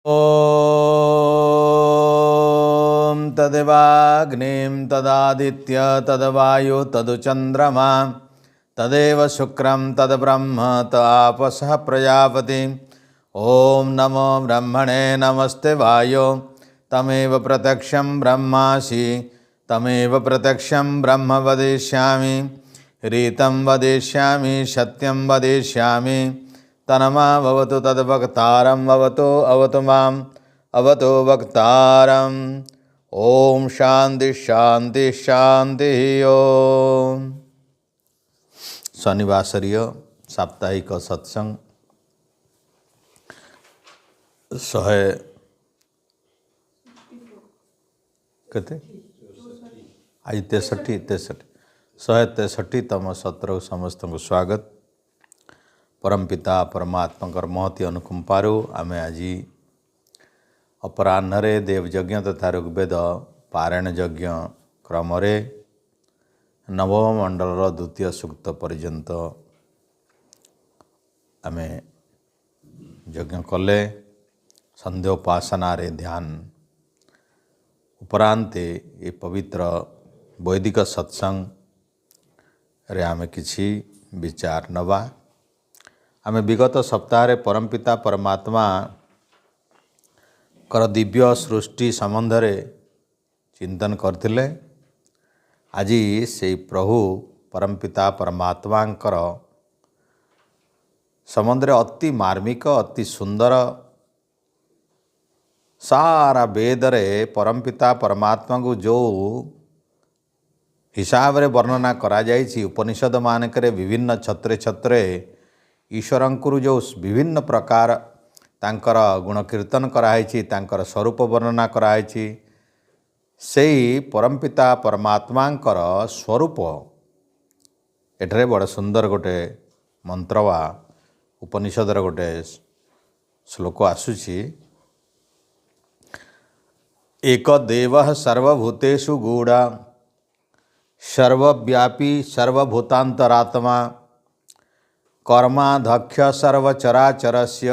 ॐ तदेवाग्निं तदादित्य तद्वायु तदुचन्द्रमा तदेव शुक्रं तद्ब्रह्म तापसः प्रजापति। ॐ नमो ब्रह्मणे नमस्ते वायो तमेव प्रत्यक्षं ब्रह्मासि तमेव प्रत्यक्षं ब्रह्म वदिष्यामि रीतं वदिष्यामि सत्यं वदिष्यामि तनमा भवतु तद्वक्तारं भवतु अवतु माम् अवतु वक्तारम्। ओम शांति शांति शांति। ओम शनिवासरीय साप्ताहिक सत्संग 163तम सत्र समस्त को स्वागत। परमपिता परमात्मा महती अनुकंपारू आमे आज अपराह्न देवयज्ञ तथा ऋग्वेद पारायण यज्ञ क्रम नवम मंडल द्वितीय सूक्त पर्यंत आमे यज्ञ कले संध्योपासना ध्यान उपरांते ये पवित्र वैदिक सत्संग रे आमे किछि विचार नवा। आमे विगत सप्ताह परमपिता परमात्मा कर दिव्य सृष्टि संबंध रे चिंतन करथिले। आज से प्रभु परमपिता परमात्मा संबंध रे अति मार्मिक अति सुंदर सारा वेद रे परमपिता परमात्मा को जो हिसाब रे वर्णना करा जायछि उपनिषद मानकरे विभिन्न छत्रे छत्रे ईश्वरंकुरु जो विभिन्न प्रकार तांकर गुण कीर्तन कराई तांकर स्वरूप वर्णना कराई सेई परमपिता परमात्मांकर स्वरूप एठरे बड़ सुंदर गोटे मंत्र वा उपनिषदर गोटे श्लोक आसुछि। एक देवः सर्वभूतेषु गूढ़ सर्वव्यापी सर्वभूतांतरात्मा कर्माध्यक्ष सर्वचराचरस्य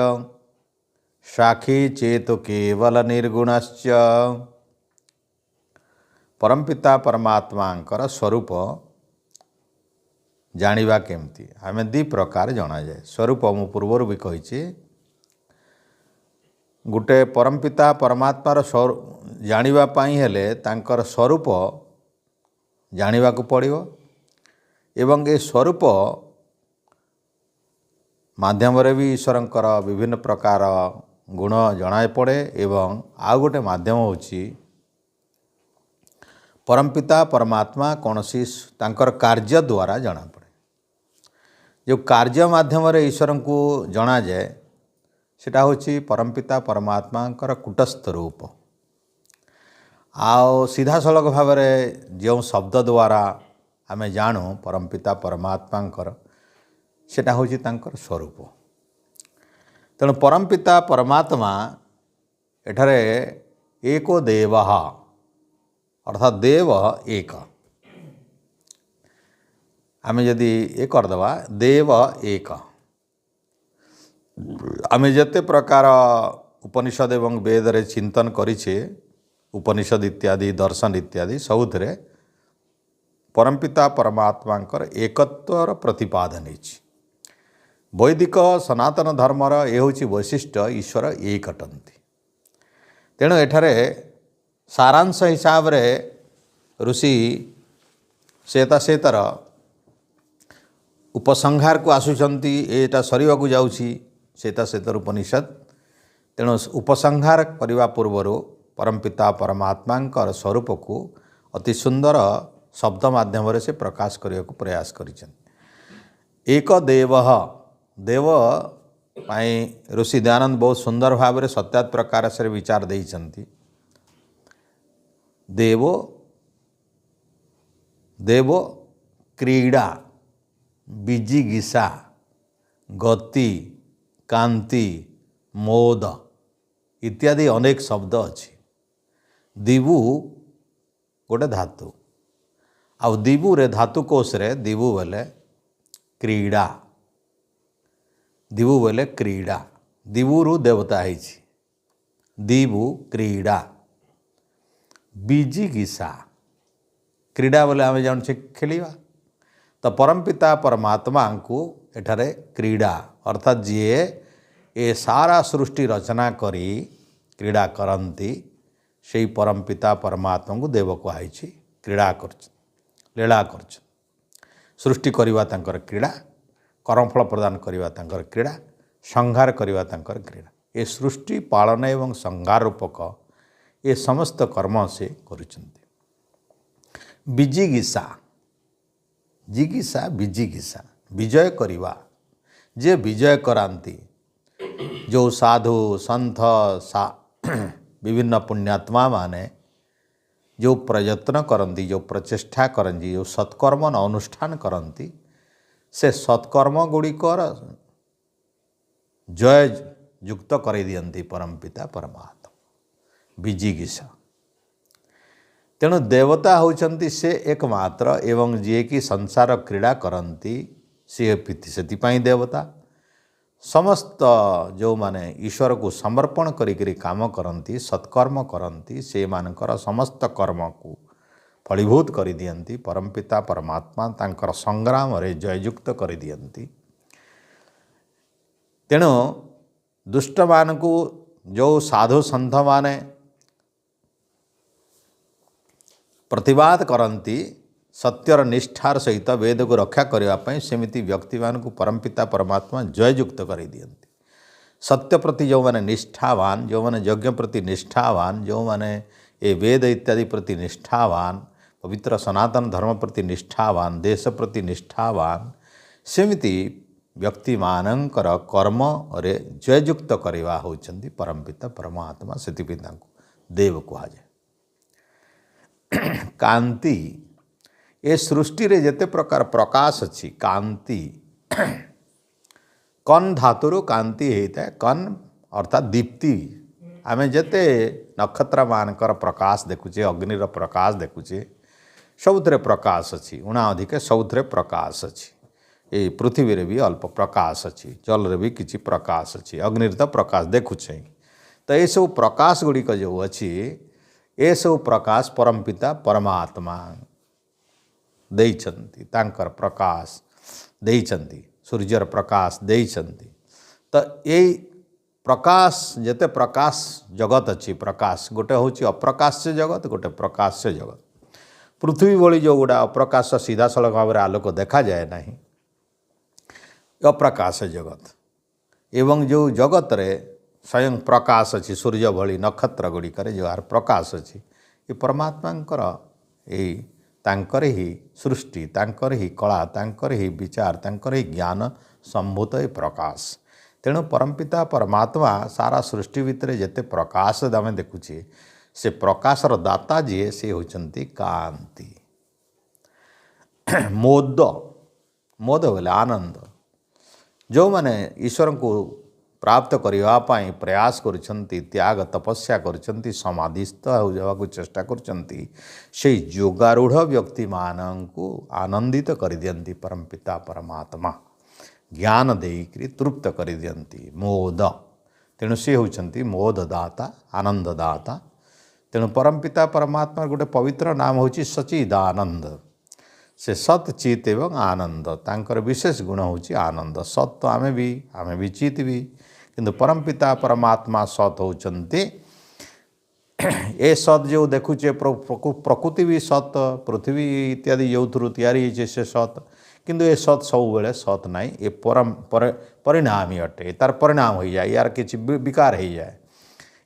साखी चेतु केवल निर्गुणश्च। परमपिता परमात्मांकर स्वरूप जानिबा केमती आमे दी प्रकार जना जाए। स्वरूप मु पूर्वर भी कही गोटे परमपिता परमात्मार जानिबा पाई हेले तांकर स्वरूप जानिबा को पड़िबो एवं ए स्वरूप माध्यम रे भी ईश्वरंकर विभिन्न प्रकार गुण जनाय पड़े एवं आउ गोटे माध्यम होची परमपिता परमात्मा कौनसी तांकर कार्य द्वारा जना पड़े। जो कार्य माध्यम रे ईश्वर को जना जाए सेटा होची परमपिता परमात्मा कूटस्थ रूप। आओ सीधा सड़क भाव जो शब्द द्वारा आमे जानू परमपिता परमात्मा सेटा होची तांकर स्वरूप। तेणु परमपिता परमात्मा एठारे एको देव अर्थात देव एक आमे यदि ये करदवा देव एक आमे जते प्रकार उपनिषद एवं वेद रे चिंतन करिछे उपनिषद इत्यादि दर्शन इत्यादि सबुथिरे परमपिता परमात्मांकर एकत्वर प्रतिपादन होछि। वैदिक सनातन धर्मर ये होछि वैशिष्ट्य ईश्वर एक अटंती। तेणु एठारे सारांश हिसाब रे ऋषि श्वेताश्वेतर उपसंहार को आसुचंती एटा सरीवा को जाउछि श्वेताश्वेतर उपनिषद। तेणु उपसंहार करने पूर्वर परमपिता परमात्मांकर स्वरूप को अति सुंदर शब्द माध्यम से प्रकाश करने को प्रयास करिछन। एक देवः देव पाई ऋषि दयानंद बहुत सुंदर भाव में सत्यात प्रकार से विचार देइछंती। देवो देवो क्रीड़ा विजिगिषा गति कांति मोद इत्यादि अनेक शब्द अच्छी। दिवु गोटे धातु आउ दिवु रे धातु कोश रे दिवु बोले क्रीड़ा दिवु बोले क्रीड़ा दिवुरु देवता है दीबु क्रीड़ा बिजिगिसा क्रीड़ा बोले आम जाने खेलिया तो परमपिता परमात्मा को एठारे क्रीड़ा अर्थात जीए ए सारा सृष्टि रचना करी क्रीड़ा करती से परमपिता परमात्मा को देव कहुई क्रीड़ा लीला कर सृष्टि करवा तांकर क्रीड़ा कर्मफल प्रदान करवा तांकर क्रीड़ा संहार करवा तांकर क्रीड़ा ए सृष्टि पालन एवं संहार रूपक ये समस्त कर्म से करुचंती। बिजिगिसा जिगिसा बिजिगिसा विजय करवा जे विजय करांती जो साधु संत विभिन्न पुण्यात्मा माने जो प्रयत्न करती जो प्रचेष्टा करती जो सत्कर्म अनुष्ठान करती से सत्कर्म गुड़िकर जय युक्त कर दियंती परमपिता परमात्मा बिजिगिसा। तेणु देवता होचंती से एकमात्र एवं जी कि संसार क्रीड़ा करती सी से देवता समस्त जो माने ईश्वर को समर्पण करी काम करती सत्कर्म करती से मानकर समस्त कर्म को फलीभूत कर दियंती परमपिता परमात्मा तांकर संग्राम रे जययुक्त कर दियंती। तेणु दुष्ट मान को जो साधु संत माने प्रतिवाद करती सत्यर निष्ठार सहित वेद को रक्षा करने सेमिति व्यक्ति मान को परमपिता परमात्मा जययुक्त कर दियंती। सत्य प्रति जो माने निष्ठावान जो माने यज्ञ प्रति निष्ठावान जो माने ये वेद इत्यादि प्रति निष्ठावान पवित्र सनातन धर्म प्रति निष्ठावान देश प्रति निष्ठावान सेमिति व्यक्ति मानकर कर्म रे जययुक्त करवा होचंती परमपिता परमात्मा से देव कहुए। कांति ये सृष्टि रे जेते प्रकार प्रकाश अच्छी कांति कन धातुर कांति होता है कन अर्थात दीप्ति आमे जेते नक्षत्र मानकर प्रकाश देखुचे अग्निर प्रकाश देखुचे सबुथे प्रकाश अच्छी उणा अधिक सबुथे प्रकाश अच्छी ये पृथ्वी रे भी अल्प प्रकाश अच्छी जल रे भी किछि प्रकाश अच्छी अग्निर तो प्रकाश देखुचे तो ये सब प्रकाश गुड़िक जो अच्छी ये सब प्रकाश परमपिता परमात्मा देइछंती तांकर प्रकाश देइछंती सूर्यर प्रकाश देइछंती। तो यही प्रकाश जेते प्रकाश जगत अच्छी प्रकाश गोटे होची अप्रकाश्य जगत गोटे प्रकाश्य जगत पृथ्वी भली जो गुड़ा अप्रकाश सीधा सड़क भाव आलोक देखा जाए नहीं अप्रकाश जगत एवं जो जगत रे स्वयं प्रकाश अच्छी सूर्य भली नक्षत्र गुड़िकर जो आर प्रकाश अच्छी ये परमात्मांकर यही तांकर ही सृष्टि तांकर ही कला तांकर ही विचार तांकर ही ज्ञान संभूत ये प्रकाश। तेणु परमपिता परमात्मा सारा सृष्टि भितर जेते प्रकाश आम देखुचे से प्रकाशर दाता जी से होचंती कांति। मोद मोद बोले आनंद जो माने ईश्वर को प्राप्त करने प्रयास करछंती त्याग तपस्या करछंती समाधिस्थ हो जावाक चेष्टा करछंती से योगारूढ़ व्यक्ति मानंकु आनंदित कर दियंती परमपिता परमात्मा ज्ञान देकरी तृप्त कर दियंती मोद। तेणु से होचंती मोददाता आनंददाता। तेणु परमपिता परमात्मा गोटे पवित्र नाम होची सच्चिदानंद से सत चित एवं आनंद तांकर विशेष गुण होची आनंद। सत तो आमे भी चित भी किंतु परमपिता परमात्मा सत होचंती ए सत जो देखुचे प्रकृति भी सत पृथ्वी इत्यादि जो तैयारी से सत किंतु ये सत सब बेले सत नाई ये परिणाम ही अटे तार परिणाम हो जाए यार किसी विकार हो जाए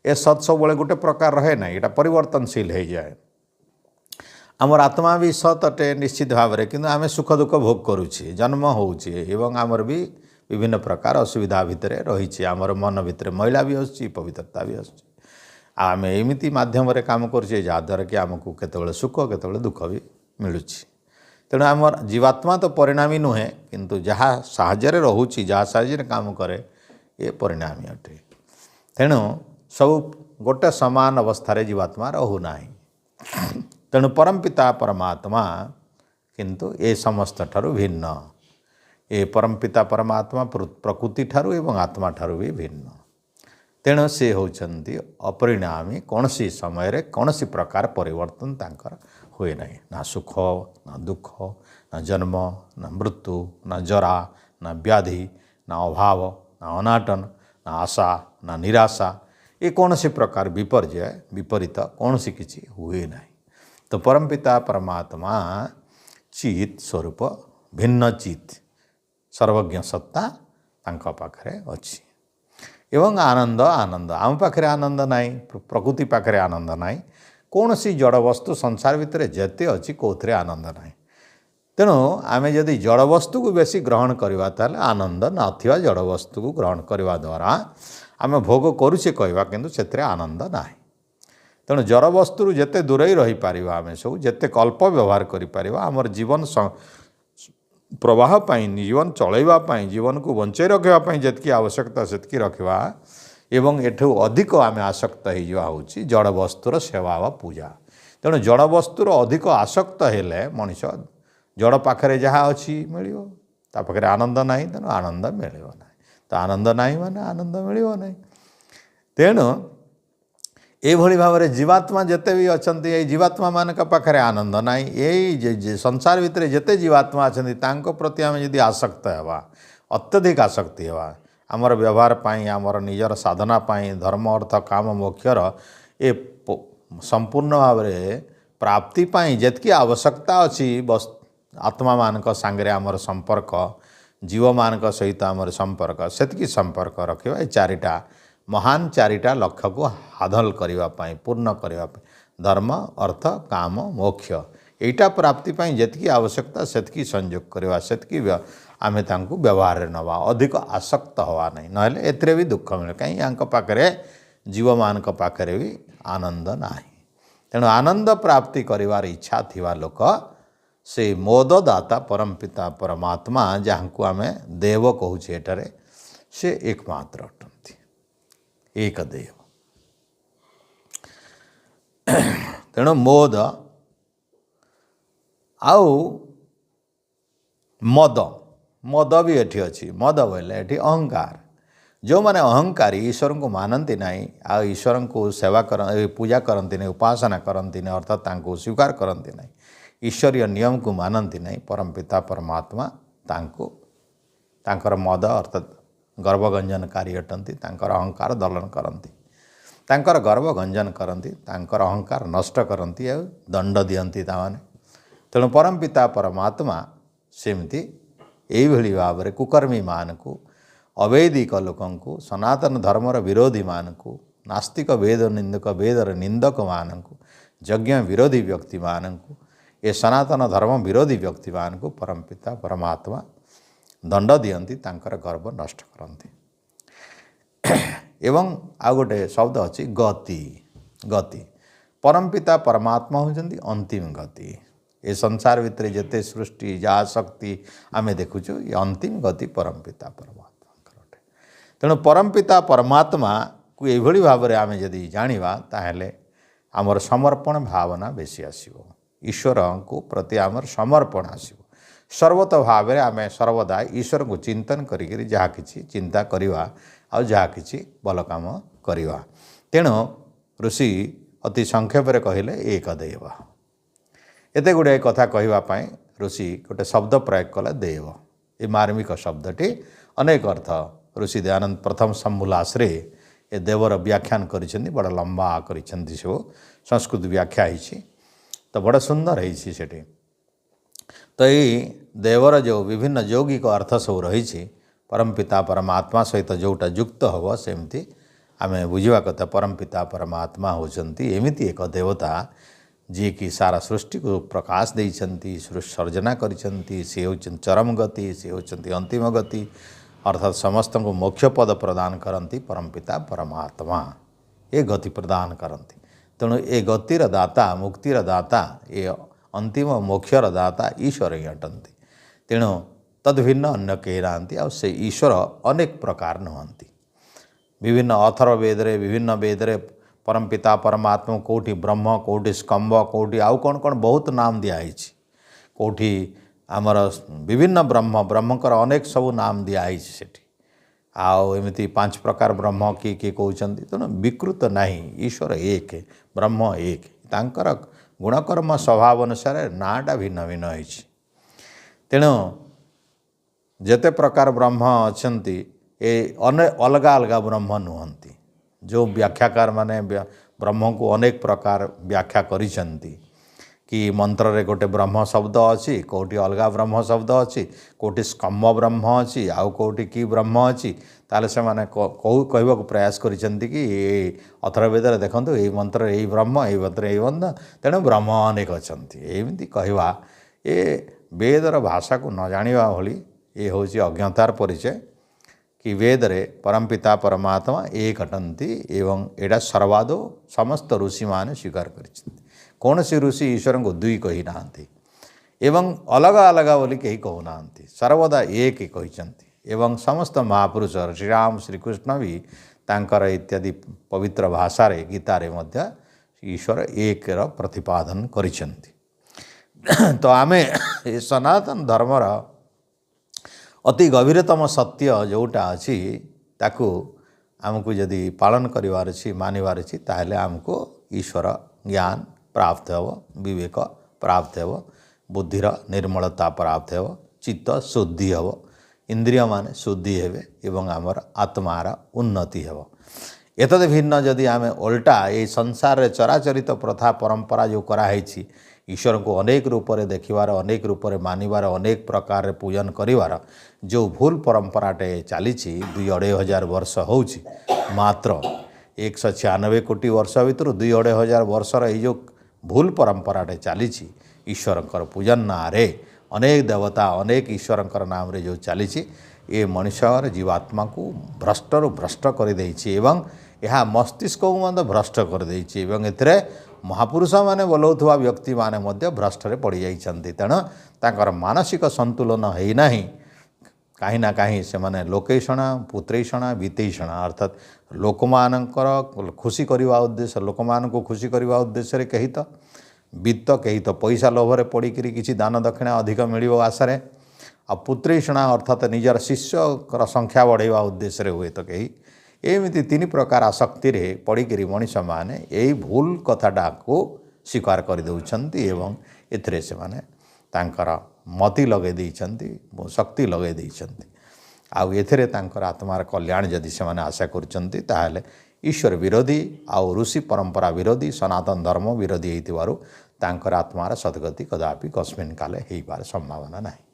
ए सत सब बेले गोटे प्रकार रहे ना यहाँ परिवर्तनशील हो जाए। आमर आत्मा भी सत अटे निश्चित भाव में किंतु आमे सुख दुख भोग करुचे जन्म होउचे एवं आमर भी विभिन्न प्रकार असुविधा भितर रही आमर मन भितर मैला भी आसुची पवित्रता भी आसुची आम एमती मध्यम काम करुचे जहाँद्वारा कि आमको केतबेले सुख केतबेले दुख भी मिलुची। तेणु आमर जीवात्मा तो परिणामी नुहे किंतु जहाँ साहाय्य रोची जहाँ साहाय्य काम करे ये परिणामी अटे। तेणु सब गोटे समान अवस्था जीवात्मा रहुना। तेणु परमपिता परमात्मा किंतु ये समस्त ठारू भिन्न ये परमपिता परमात्मा प्रकृति ठारू एवं आत्मा ठारू भी भिन्न। तेणु से होचंती अपरिणामी कौन सी समय रे कौन सी प्रकार परिवर्तन तांकर हुए नहीं ना सुख ना दुख ना जन्म ना मृत्यु ना जरा ना व्याधि ना अभाव ना अनाटन ना आशा ना निराशा ये कौन सी प्रकार विपर्य विपरीत कौन सी किसी हुए नहीं। तो परमपिता परमात्मा चित स्वरूप भिन्न चित सर्वज्ञ सत्ता तांका पाखरे अछि एवं आनंद आनंद आम पाखरे आनंद नाई प्रकृति पाखरे आनंद नाई कौन सी जड़ वस्तु संसार भितर जेते अच्छी कौथे आनंद नाई। तेणु आमे जदि जड़ वस्तु को बेसी ग्रहण करवा ताले आनंद नथिबा जड़ वस्तु को ग्रहण करवा द्वारा आमे भोग करुचे कहवा किंतु सेतरे आनंद नाही। तेणु जड़ वस्तु जेते दूरे रही पारिबा आमे सब जेते कल्प व्यवहार करि पारिबा हमर जीवन प्रवाह पाई जीवन चलैबा पाई जीवन को बंचाई रखिबा पाई जेतकी आवश्यकता सेतकी रखिबा एवं एठू अधिक आमे आसक्त होइजवा होची जड़ वस्तुर सेवा व पूजा। तेणु जड़ वस्तुर अधिक आसक्त हेले मनीष जड़ पाखरे जहाँ अच्छी मिलियो ता पाखरे आनंद नाही तेणु आनंद मिलियो नाही तो आनंद नाही माने आनंद मिलियो नाही। तेणु एभली भाव में जीवात्मा जेते भी अछंती ए जीवात्मा मानक पाखरे आनंद नाही ए संसार भितर जेते जीवात्मा अछंती तांको प्रति आमे यदि आसक्त हेबा अत्यधिक आसक्ति हेबा आमर व्यवहार पाई आमर निजर साधना पाई धर्म अर्थ काम मोक्षर ए संपूर्ण भाव में प्राप्ति पाई जेतकी आवश्यकता अच्छी बस आत्मा मानक सांगरे आमर संपर्क जीव मानक सहित आमर संपर्क सेतकी संपर्क रखिबा ए चारिटा महान चारिटा लक्ष्य को हादल करने पूर्ण करने धर्म अर्थ काम मोक्ष एटा प्राप्ति पाई जेतकी आवश्यकता सेतकी संयोग करवा सेतकी आमे तांको व्यवहार रे नवा अधिक आसक्त हवा नहीं नहले एतरे भी दुख मिले कहीं यांक पाखरे जीव मानक पाखरे भी आनंद नाही। तेणु आनंद प्राप्ति करिवार इच्छा थिवा लोक से मोददाता परमपिता परमात्मा जहाँ को आमे देव कहूचे एटारे से एकमात्र अटंती एक देव। तेणु मोद आउ मद मद भी एठी अच्छी मद बोले एठी अहंकार जो माने अहंकारी ईश्वर को मानती नहीं आ ईश्वर को सेवा कर पूजा करती नहीं उपासना करती नहीं अर्थात तांको स्वीकार करती नहीं ईश्वरीय नियम को मानती नहीं परमपिता परमात्मा तांको तांकर मद अर्थात गर्भगंजनकारी अटंती तांकर अहंकार दलन करती तांकर गर्भगंजन करती तांकर अहंकार नष्ट करती दंड दियंती ताने। तेणु परमपिता परमात्मा सेमती एभली भाव में कुकर्मी मान को अवैदिक लोकं को सनातन धर्मर विरोधी मान को नास्तिक वेद निंदक वेदर निंदक मान को यज्ञ विरोधी व्यक्ति मान को ये सनातन धर्म विरोधी व्यक्ति मान को परमपिता परमात्मा दंड दियंती तांकर गर्भ नष्ट करती। एवं आ गोटे शब्द अच्छी गति गति परमपिता परमात्मा होचंती अंतिम गति ये संसार भितर जेते सृष्टि जा शक्ति आमे देखुचु ये अंतिम गति परमपिता परमात्मा अटे। तेणु परमपिता परमात्मा को एभली भाव में आमे यदि जानिबा ताहेले आमर समर्पण भावना बेसी आसीबो ईश्वर को प्रति आमर समर्पण आसीबो सर्वत भाव में आमे सर्वदा ईश्वर को चिंतन करी जहाँ किछि चिंता करिवा आ जहाँ किछि भल काम करिवा। तेणु ऋषि अति संक्षेप रे कहिले एक देव एते गुड़े कथा कहवाई ऋषि गोटे शब्द प्रयोग कले देव ये मार्मिक शब्दटी अनेक अर्थ ऋषि दयानंद प्रथम सम्मूलाश्रे ए देवर व्याख्यान करिसेंती बड़ा लंबा करिसेंती सब संस्कृत व्याख्या होइछि तो बड़ा सुंदर होइछि सेठी। तो ये देवर जो विभिन्न यौगिक अर्थ सब रही परमपिता परमात्मा सहित जोटा युक्त हम सेमती आमे बुझा कथा परमपिता परमात्मा होचंती एमिति एक देवता जी की सारा सृष्टि को प्रकाश देइछंती सर्जना करिछंती से होचंती चरम गति से होचंती अंतिम गति अर्थात समस्त को मोक्ष पद प्रदान करती परमपिता परमात्मा ये गति प्रदान करती। तेणु ये गतिर दाता मुक्तिर दाता ये अंतिम मोक्षर दाता ईश्वर ही अटंती। तेणु तद्भिन्न अन्य कही नांती आ से ईश्वर अनेक प्रकार नुहंती विभिन्न अथर्ववेद विभिन्न वेद परमपिता परमात्मा कोठी ब्रह्म कोठी स्कंभ कोठी आउ कौन कौन बहुत नाम दिखाई कोठी आमर विभिन्न ब्रह्म ब्रह्मकर अनेक सब नाम दिखाई सेठी आउ एमती 5 प्रकार ब्रह्म किए किए कहते तेणु विकृत नहीं ईश्वर एक ब्रह्म एक तांकर गुणकर्म स्वभाव अनुसार नाटा भिन्न भिन्न होइछि तेणु जेते प्रकार ब्रह्म अछंती ए अलगा अलगा ब्रह्म नुहंती जो व्याख्याकार माने ब्रह्म को अनेक प्रकार व्याख्या करिसंती कि मंत्र रे गोटे ब्रह्म शब्द अच्छी कोटी अलगा ब्रह्म शब्द अच्छी कोटी स्कम्भ ब्रह्म अच्छी आउ कोटी की ब्रह्म अच्छी ताले से माने कहवा प्रयास करिसंती कि अथर्ववेद रे देखंतु ए मंत्र ए ब्रह्म ए मंत्र ए बंध तेणु ब्रह्म अनेक अछंती एमती कहवा ए वेदर भाषा को न जानिबा भली ये हूँ अज्ञतार परिचय कि वेद रे परमपिता परमात्मा एक अटंती एवं एटा सर्वादो समस्त ऋषि माने स्वीकार कर कौन सी ऋषि ईश्वर को दुई कही ना एवं अलग अलग बोली कहीं कहूना सर्वदा एक कहते एवं समस्त महापुरुष श्रीराम श्रीकृष्ण भी तांकर इत्यादि पवित्र भाषा रे गीता रे मध्य ईश्वर एक प्रतिपादन करिसेंती तो आमे सनातन धर्मर अति गभीरतम सत्य जोटा अच्छी ताकू आमको यदि पालन करिवार अछि मानिवार अछि ताहले आमको ईश्वर ज्ञान प्राप्त हेब विवेक प्राप्त हेब बुद्धिर निर्मलता प्राप्त हेब चित्त शुद्धि हेब इंद्रिय माने शुद्धि हेबे एवं आमर आत्मार उन्नति हेब एतद भिन्न जदि आमे उल्टा ये संसार रे चराचरित प्रथा परंपरा जो कराई ईश्वर को अनेक रूप से देखिबार अनेक रूप से मानिबार अनेक प्रकार पूजन करिवार जो भूल परंपराटे चली 2-2.5 वर्ष होउछि मात्र 196 कोटी वर्ष भितर 2-2.5 वर्षर ये जो भूल परंपराटे चली ईश्वरंकर पूजन नारे अनेक देवता अनेक ईश्वरंकर नाम रे जो चली ये मनुष्यर जीवात्मा को भ्रष्टरु भ्रष्ट कर देछि एवं यह मस्तिष्क को मध्य भ्रष्ट कर देछि एवं एथिरे महापुरुष माने बोलौथुवा व्यक्ति माने मध्य भ्रष्टरे पड़ जाइछन्ति तेणु तांकर मानसिक संतुलन है नाही कहीं ना कहीं से माने लोकेषणा पुत्रेषणा वित्तेषणा अर्थात लोकमानंकर खुशी करवा उद्देश्य लोकमानंको खुशी करवा उद्देश्य कही तो वित्त कही तो पैसा लोभरे पड़िकी किसी दान दक्षिणा अधिक मिल आशारे आ पुत्रेषणा अर्थात निजर शिष्यर संख्या बढ़ावा उद्देश्य हुए तो कही एमती 3 प्रकार आसक्ति रे पड़िकी मनीष मैंने यही भूल कथाटा को स्वीकार कर दौरान एवं एथिरे से माने तांकर मति लगे देइछन्ति शक्ति लगे देइछन्ति आउ एथिरे तांकर आत्मार कल्याण जदि से माने आशा करछन्ति ताहले ईश्वर विरोधी आउ ऋषि परंपरा विरोधी सनातन धर्म विरोधी हेतिबारु तांकर आत्मार सद्गति कदापि कस्मिन् काले हेइबार संभावना नाही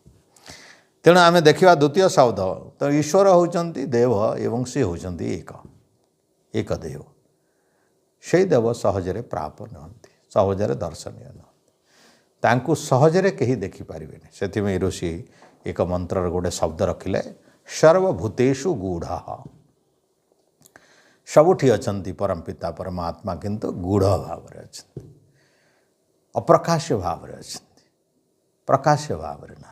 तेणु आम देखा द्वितीय शब्द तो ईश्वर होचंती देव एवं से होचंती एक देव से देव सहजरे प्राप्त नहंती सहजरे दर्शनीय नहंती तांकु सहजरे कहीं देखिपारे से ऋषि एक मंत्र गोटे शब्द रखिले सर्वभूतेषु गूढ़ सबुठी अछंती परमपिता परमात्मा किंतु गूढ़ भाव अच्छा अप्रकाश्य भाव अच्छा प्रकाश्य भाव ना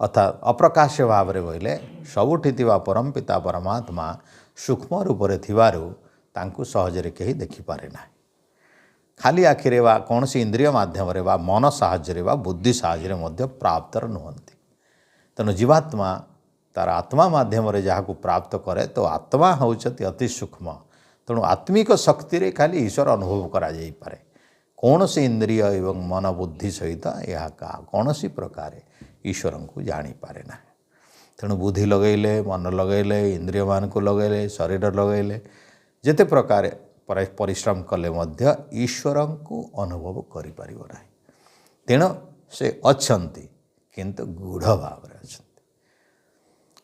अर्थात अप्रकाश्य भाव में बोले सबुठी परमपिता परमात्मा सूक्ष्म रूप से तांकु सहजरे कहीं देखिपारे ना खाली आखिरे वा कौन सी इंद्रिय माध्यम वा मन साहाय्य वा बुद्धि साहाय्य प्राप्तर नुहंती तेणु जीवात्मा तार आत्मा माध्यम जहाँ को प्राप्त करे तो आत्मा होचती अति सूक्ष्म तेणु आत्मिक शक्ति रे खाली ईश्वर अनुभव करा जाई पारे कौन सी इंद्रिय एवं मन बुद्धि सहित यह कौन सी प्रकार ईश्वर को जानीपारे ना तेणु बुद्धि लगेले मन लगेले इंद्रिय मान को लगेले शरीर लगेले जेते प्रकार परिश्रम कले मध्य ईश्वर को अनुभव करि परिबो नाही तेणु से अछंती किंतु गूढ़ भाव रे अछंती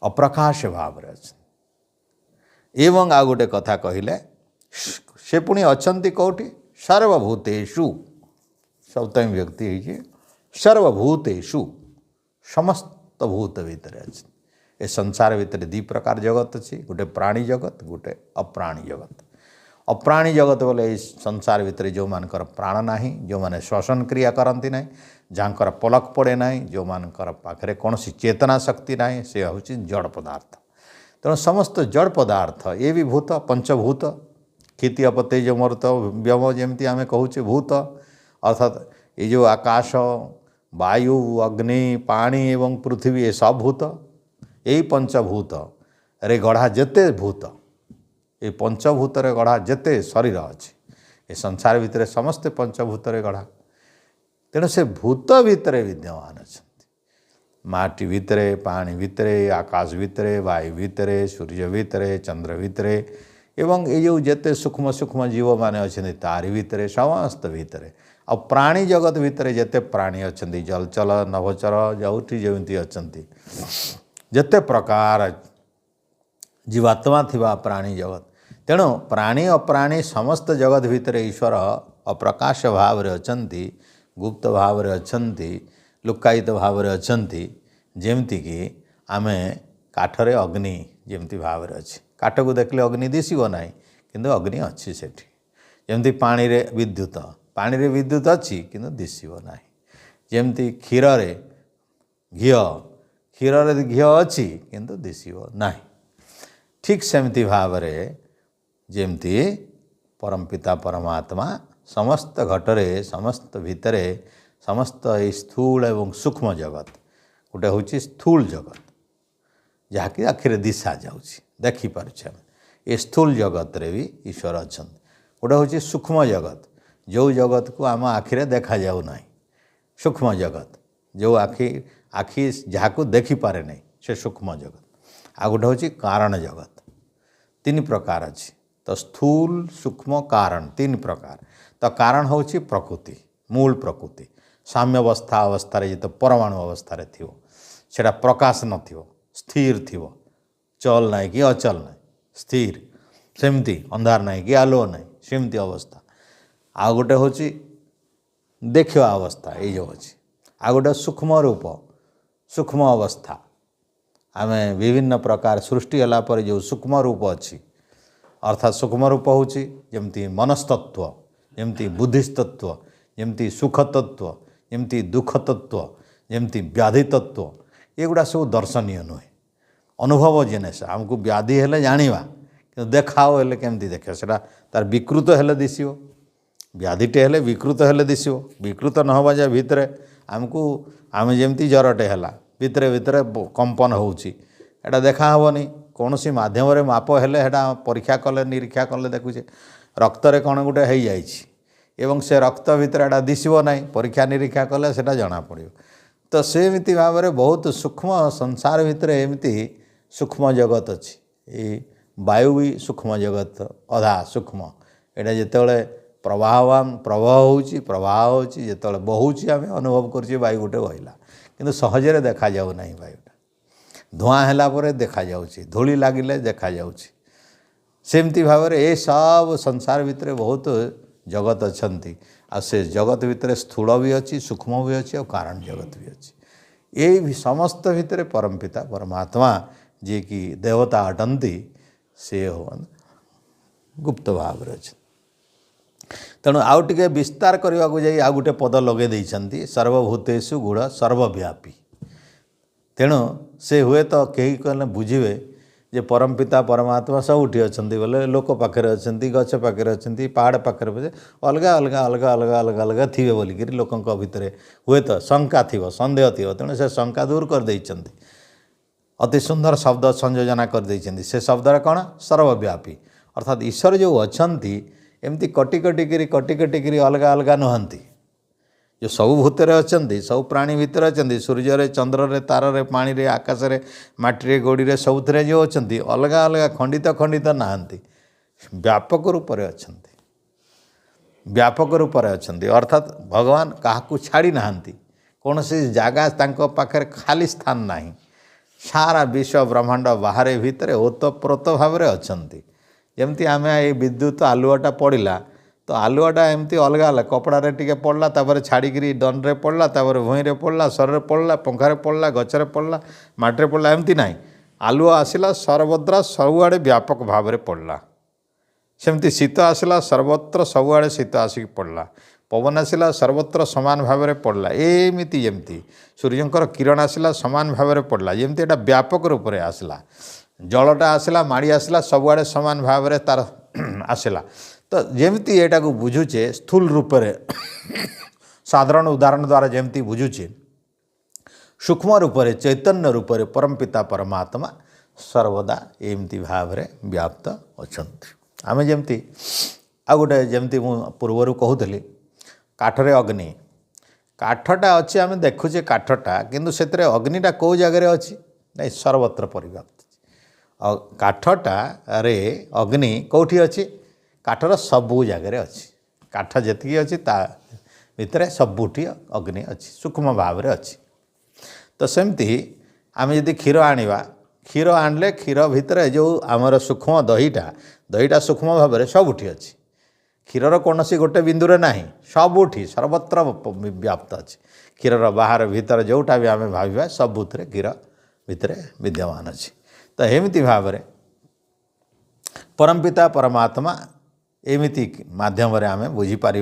अप्रकाश भाव रे अछंती एवं आ गोटे कथा कहिले से पुणी अछंती कोठी सर्वभूतेषु सप्तमी व्यक्ति है सर्वभूतेषु समस्त भूत भितर अच्छे ए संसार भितर 2 प्रकार जगत अच्छी गोटे प्राणी जगत गोटे अप्राणी जगत अप्राणी जगत बोले संसार भितर जो मानकर प्राण नाही जो माने श्वसन क्रिया करती ना जहाँकर पलक पड़े ना जो मानकर पाखरे कौन सी चेतना शक्ति ना से हूँ जड़ पदार्थ तेणु समस्त जड़ पदार्थ ये भी भूत पंचभूत खेती अपतेज मरुत व्यम जमी आम कहूचे भूत अर्थात ये जो आकाश वायु अग्नि पानी एवं पृथ्वी ये सब भूत यही पंचभूत रे गढ़ा जेते भूत ये पंचभूत रे गढ़ा जेते शरीर अच्छे ये संसार भितर समस्ते पंचभूत रे गढ़ा तेणु से भूत भितर विद्यमान अच्छा माटी भितरे पानी भितरे आकाश भितरे वायु भितरे सूर्य भितरे चंद्र भितरे एवं ये जो जेते सूक्ष्म सूक्ष्म जीव माने अच्छे तारि भितरे समस्त भितरे आ प्राणी जगत भितरे जेते प्राणी अच्छा जलचल नभचर जोठी जमी अच्छा जेते प्रकार जीवात्मा थिबा प्राणी जगत तेणु प्राणी अप्राणी समस्त जगत भितर ईश्वर अप्रकाश भाव रे अछंती गुप्त भाव रे अछंती लुकायित भाव रे अछंती जेमती कि आमे काठरे अग्नि जेमती भाव रे अछि काठ को देखले अग्नि दिसिबो नाही किंतु अग्नि अछि सेठी जेमती पानी रे विद्युत अछि किंतु दिसिबो नाही जेमती क्षीर रे घी अछि किंतु दिसिबो नाही ठीक सेमती भाव रे जेमती परमपिता परमात्मा समस्त घटरे समस्त भितरे समस्त स्थूल एवं सूक्ष्म जगत गोटे हूँ स्थूल जगत जहाँकि आखिरे दिशा जाऊँगी देखिपारे ये स्थूल जगत रे भी ईश्वर अच्छा गोटे हूँ सूक्ष्म जगत जो जगत को आम आखिरे देखा जाऊ ना सूक्ष्म जगत जो आखि जहाँ को देखिपारे नहीं से सूक्ष्म जगत आ गोटे हूँ कारण जगत तीन प्रकार अच्छी तो स्थूल सूक्ष्म कारण तीन प्रकार तो कारण हूँ प्रकृति मूल प्रकृति साम्यावस्था अवस्था जो परमाणु अवस्था थो सेटा प्रकाश न स्थिर थो चल ना कि अचल ना स्थिर सेमती अंधार ना कि आलो ना सेमती अवस्था आ गोटे हूँ देखा अवस्था ये जो अच्छी आ गोटे सूक्ष्म रूप सूक्ष्म अवस्था आम विभिन्न प्रकार सृष्टि होला पर जो सूक्ष्म रूप अच्छी अर्थात सूक्ष्म रूप हूँ जमती मनस्तत्व जमती बुद्धिस्तत्व जमती सुखतत्व जमती दुखतत्व जमती व्याधि तत्व एगुड़ा सब दर्शनीय नुहे अनुभव जिनस आमको व्याधि हेले जानिबा कि देखाओ हेले केमती देखे सेटा तार विकृत हेले दिसिबो व्याधिटे हेले विकृत हेले दिसिबो विकृत न होबा जे भितरे आमको आम जेमती जरटे हैला भितरे भितरे कंपन होउची एटा देखा हेबनी कौन सी माध्यम रे माप हेले हेटा परीक्षा कले निरीक्षा कले देखुचे रक्त रे कौन गोटे हो जाइछि एवं से रक्त भितर एटा दिसिबो नहीं परीक्षा निरीक्षा कले सेटा जना पड़ियो तो सेमिति भाव में बहुत सूक्ष्म संसार भितर एमती सूक्ष्म जगत अच्छी ये वायु भी सूक्ष्म जगत अधा सूक्ष्म एटा जितेबाला प्रवाहवान प्रवाह होची जितेबाला बहुची आम अनुभव कर वायु गोटे बहला किंतु सहजरे देखा जाऊ नहीं वायुटा धुआं हैला परे देखा जाउची धूली लागिले देखा जाउची सेमती भाव में ये सब संसार भितर बहुत जगत अच्छी आ से जगत भितर स्थूल भी अच्छी सूक्ष्म भी अच्छी और कारण जगत भी अच्छी ये भी समस्त भितर परमपिता परमात्मा जी की देवता अटंती से हो गुप्त भाव में अच्छे तेणु आउ टिके विस्तार करने को जाई आउ गोटे पद लगे देइछंती सर्वभूतेषु गुण सर्वव्यापी तेणु से हुए तो कहीं कहले बुझे जे परमपिता परमात्मा सबुठी अच्छा बोले लोक पाखे अच्छा गछ पाखे अच्छा पहाड़ पाखे अलग अलग अलग अलग अलग अलग थे बोलिक लोकों भितर हुए तो शंका थी सन्देह थी तेणु से शंका दूर कर देइछंती अति सुंदर शब्द संयोजना कर देइछंती से शब्द कौन सर्वव्यापी अर्थात ईश्वर जो अच्छी एमती कटी कटिकी अलग अलग नुहंती जो सब भूतर अच्छा सब प्राणी भितर अच्छा सूर्य रे चंद्र रे तार रे पानी रे आकाश रे माटी रे गोड़ी रे सबुथिरे जो अच्छा अलग अलग खंडित खंडित नहांती व्यापक रूप से अच्छा व्यापक रूप से अच्छा अर्थात भगवान क्या छाड़ी नहांती कौन सी जगह तांको पाखरे खाली स्थान नहीं सारा विश्व ब्रह्मांड बाहर भितर ओतप्रोत भाव में अच्छा जमती आम ये विद्युत आलुआटा पड़ा तो आलुआटा एमती अलग अलग कपड़े टिके पड़ला तापर छाड़ी दन रे पड़ला तापर भूई रे पड़ला सर पड़ला पंखारे पड़ला गचरे पड़ला माटे पड़ला एमती नहीं आलुआ आसला सर्वत्र सबुआड़े व्यापक भाव में पड़ला सेमती शीत आसला सर्वत्र सबुआड़े शीत आसिक पड़ला पवन आसला सर्वत्र समान भाव में पड़ला एमती जमती सूर्यंकर किरण आसला समान भाव में पड़ला जमती एटा व्यापक रूप से आसला जलटा आसला माड़ी आसला सबुआड़े समान भाव में तार आसला तो जेमती एटा को बुझुचे स्थूल रूप से साधारण उदाहरण द्वारा जेमती बुझुचे सूक्ष्म रूप से चैतन्य रूप से परमपिता परमात्मा सर्वदा एमती भाव में व्याप्त अच्छा आम जमी आ गोटे जमी मु पूर्वर कहूली काठरे अग्नि काठटा अच्छी आम देखुचे काठटा किंतु से अग्निटा कौ जगार अच्छी ना सर्वत्र परिव्याप्त काठटा रे अग्नि कौटी अच्छी काठर सबू जगार अच्छी काठ जी अच्छी ता भितर सबुटी अग्नि अच्छी सूक्ष्म भाव में अच्छी तो सेमती आम जदि क्षीर आनिबा क्षीर आणले क्षीर भितर जो आमर सूक्ष्म दहीटा सूक्ष्म भाव में सबुठी अच्छी क्षीरर कौन सी गोटे बिंदुरे ना सबुठी सर्वत्र व्याप्त अच्छी क्षीरर बाहर भीतर जोटा भी आम भाव सबुथे क्षीर भितर विद्यमान अच्छी तो एमती भाव में परमपिता परमात्मा एमती माध्यम आम बुझीपर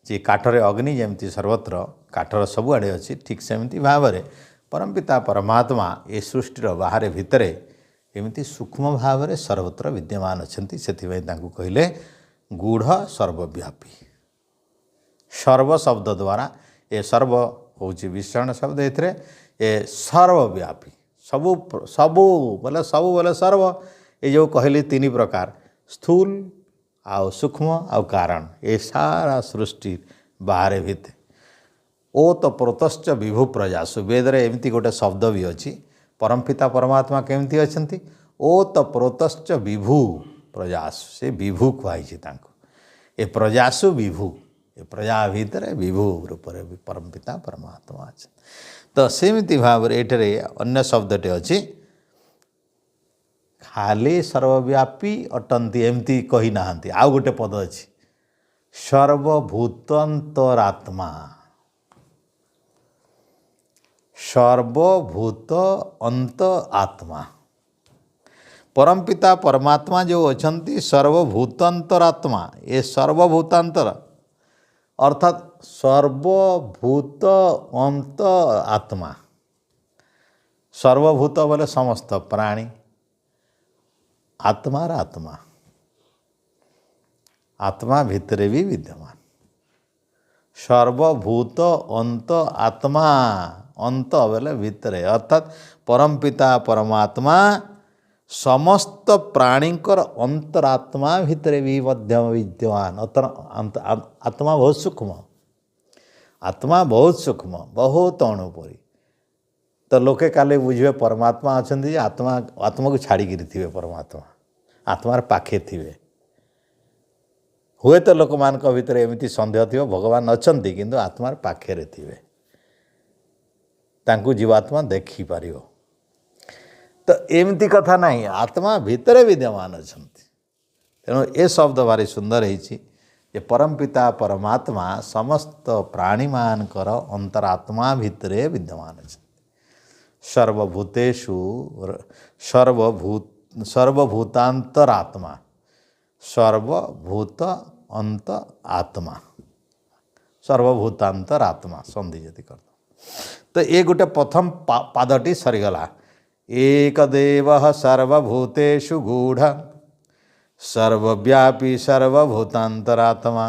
जे काठरे अग्नि जमती सर्वत्र काठर सबुआड़े अच्छी ठीक सेमती भाव में परमपिता परमात्मा ये सृष्टिर बाहर भितर एमती सूक्ष्म भाव में सर्वत्र विद्यमान अच्छा से कहले गूढ़ सर्वव्यापी सर्व शब्द द्वारा ये सर्व हूँ विशेषण शब्द ये सर्वव्यापी सबू सबू बोले सर्व ये जो कहली तीन प्रकार स्थूल आउ सूक्ष्म आउ कारण ये सारा सृष्टि बाहर भितर ओ तो प्रोतश्च विभु प्रजासु वेदरे एमती गोटे शब्द भी अच्छी परमपिता परमात्मा केमती अच्छा ओ तो प्रोतश्च विभु प्रजासु से विभु कहुई ये प्रजासु विभु ये प्रजा भितर विभु रूप में परमपिता परमात्मा अच्छा तो सेमती भाव ये अन्य शब्दटे अच्छी खाली सर्वव्यापी अटंती एमती कही ना आउ गोटे पद अच्छी सर्वभूतंतरात्मा सर्वभूत अंत आत्मा परमपिता परमात्मा जो अच्छी सर्वभूतांतरात्मा ये सर्वभूतांतर अर्थात सर्वभूत अंत आत्मा सर्वभूत बोले समस्त प्राणी आत्मार आत्मा आत्मा भितर भी विद्यमान सर्वभूत अंत आत्मा अंत बोले भितर अर्थात परमपिता परमात्मा समस्त प्राणीकर अंतरात्मा भितर भी मध्यम विद्यमान आत्मा बहुत सूक्ष्म आत्मा बहुत सूक्ष्म बहुत अणुपरी तो लोके काले बुझे परमात्मा अच्छा आत्मा आत्मा को छाड़िकी थे परमात्मा आत्मार पाखे थे हुए तो लोक मान भितर एमती सन्देह थी भगवान अच्छा किंतु आत्मार पाखे थे तांकु जीवात्मा देखिपार तो एमती कथा नहीं आत्मा भितर विद्यमान अच्छा तेणु ए शब्द भारी सुंदर है परमपिता परमात्मा समस्त प्राणी मानकर अंतरात्मा भितर विद्यमान अच्छा सर्वभूतेषु सर्वभूतांतरात्मा सर्वभूत अंत आत्मा सर्वभूतांतरात्मा संधि यदि कर तो ये गोटे प्रथम पादटी सरीगला एकदेव सर्वभूतेषु गूढ़ सर्वव्यापी सर्वभूतांतरात्मा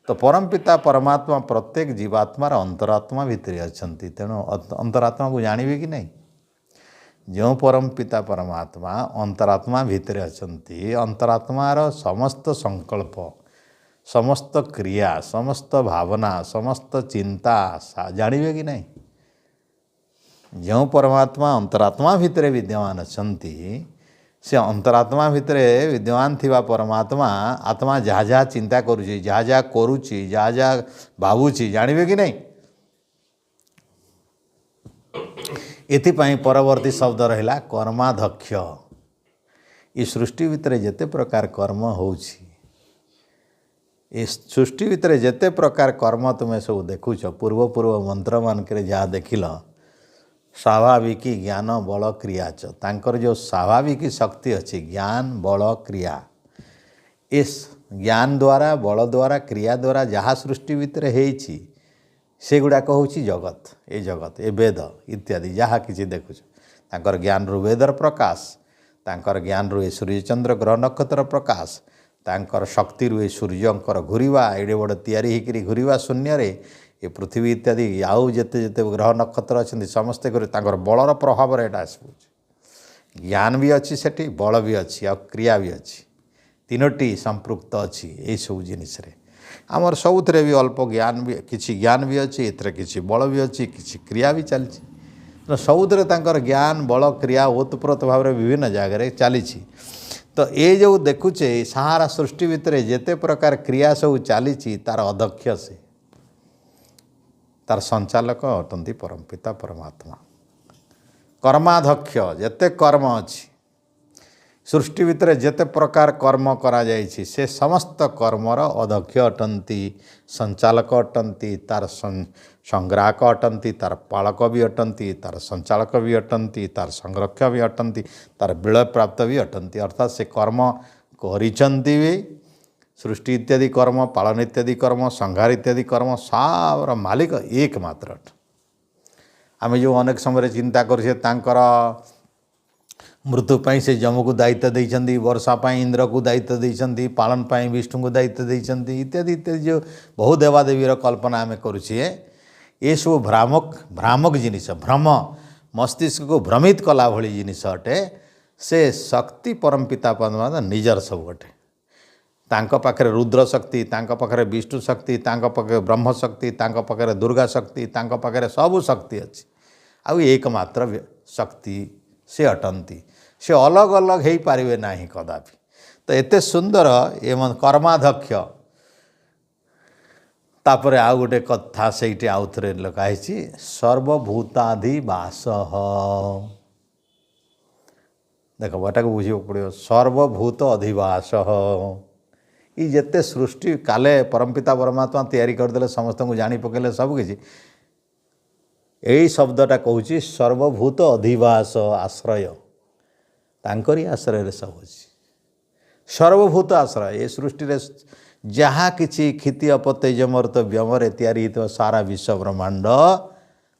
तो परमपिता परमात्मा प्रत्येक जीवात्मार अंतरात्मा भितर अच्छा तेणु अंतरात्मा को जानवे कि नहीं जो परमपिता परमात्मा अंतरात्मा भितर अच्छा अंतरात्मार समस्त संकल्प समस्त क्रिया समस्त भावना समस्त चिंता जानवे कि नहीं जो परमात्मा अंतरात्मा भितर विद्यमान अच्छा से अंतरात्मा भितर विद्यमान थिबा परमात्मा आत्मा जहाँ जहाँ चिंता करुची जहाँ जहाँ करुची जहाँ जहाँ भावुची जानवे कि नहीं एथिपाई परवर्ती शब्द रहिला कर्माध्यक्ष ये सृष्टि भितर जेते प्रकार कर्म होउची ये सृष्टि भितर जेते प्रकार कर्म तुम्हें सब देखुच पूर्व पूर्व मंत्र मानक जहाँ देखिल स्वाभाविक ज्ञान बल क्रिया तांकर जो स्वाभाविक शक्ति अच्छी ज्ञान बल क्रिया इस ज्ञान द्वारा बल द्वारा क्रिया द्वारा जहाँ सृष्टि भितर होइछि से गुड़ाक हूँ जगत ए वेद इत्यादि जहाँ किसी देखुच तांकर ज्ञान रु वेदर प्रकाश तांकर ज्ञान रु सूर्यचंद्र ग्रह नक्षत्र प्रकाश तांकर शक्ति रु सूर्यंकर घूरिवा एडे बड़ तैयारी होकर घूरिवा शून्य रे ये पृथ्वी इत्यादि आउ जेते जेते ग्रह नक्षत्र अच्छा समस्ते तांकर बलर प्रभाव एटा आसुच ज्ञान भी अच्छी सेठी बल भी अच्छी आ क्रिया भी अच्छी तीनोटी संपृक्त अच्छी यही सब जिनिस आमर सबुथिरे भी अल्प ज्ञान भी किसी ज्ञान भी अच्छी एथरे किसी बल भी अच्छी किसी क्रिया भी चलती तो सबुथिरे तांकर ज्ञान बल क्रिया ओतप्रोत भाव में विभिन्न जगह चली तो ये जो देखुचे सारा सृष्टि भितर जेते प्रकार क्रिया सब चली तार अध्यक्ष से तार संचालक अटंती परमपिता परमात्मा कर्माध्यक्ष जेते कर्म अच्छी सृष्टि भितर जेते प्रकार कर्म करा जाइछि से समस्त कर्मर अध्यक्ष अटंती संचालक अटंती तार संग्राहक अटंती तार पालक भी अटंती तार संचालक भी अटंती तार संरक्षक भी अटंती तार विलय प्राप्त भी अटंती अर्थात से कर्म करिछंती भी सृष्टि इत्यादि कर्म पालन इत्यादि कर्म संहार इत्यादि कर्म सार मालिक एकमात्र आम जो अनेक समय चिंता करें मृत्यु पाई से जम को दायित्व देइछंती वर्षा पाई इंद्र को दायित्व देइछंती पालन पाई विष्णु को दायित्व देइछंती इत्यादि इत्यादि जो बहु देवादेवीर कल्पना आम करुछे ये सब भ्रामक जिनिस भ्रम मस्तिष्क को भ्रमित कला भली जिनिस अटे से शक्ति परमपिता परमात्मा निजर सब अटे तांको पाखरे रुद्र शक्ति तांको पाखरे विष्णु शक्ति तांको पाखरे ब्रह्म शक्ति तांको पाखरे दुर्गा शक्ति तांको पाखरे सब शक्ति अच्छी आउ एकमात्र शक्ति से अटंती से अलग अलग हो पारे ना कदापि तो एते सुंदर ये कर्माध्यक्ष तापर आउ गोटे कथा से आउ थे लिखाई सर्वभूताधिवास देख बाटा को बुझे पड़ो सर्वभूत अधिवास ये जिते सृष्टि काले परमपिता परमात्मा तैयारी करदे समस्त को जानी पकेले सबकि यही शब्दटा कहूँ सर्वभूत अधिवास आश्रय तांकरी आश्रय सब अच्छी सर्वभूत आश्रय ये सृष्टि जहाँ किसी क्षिति अपत्य जमर्त व्यमर तैयारी हो सारा विश्व ब्रह्मांड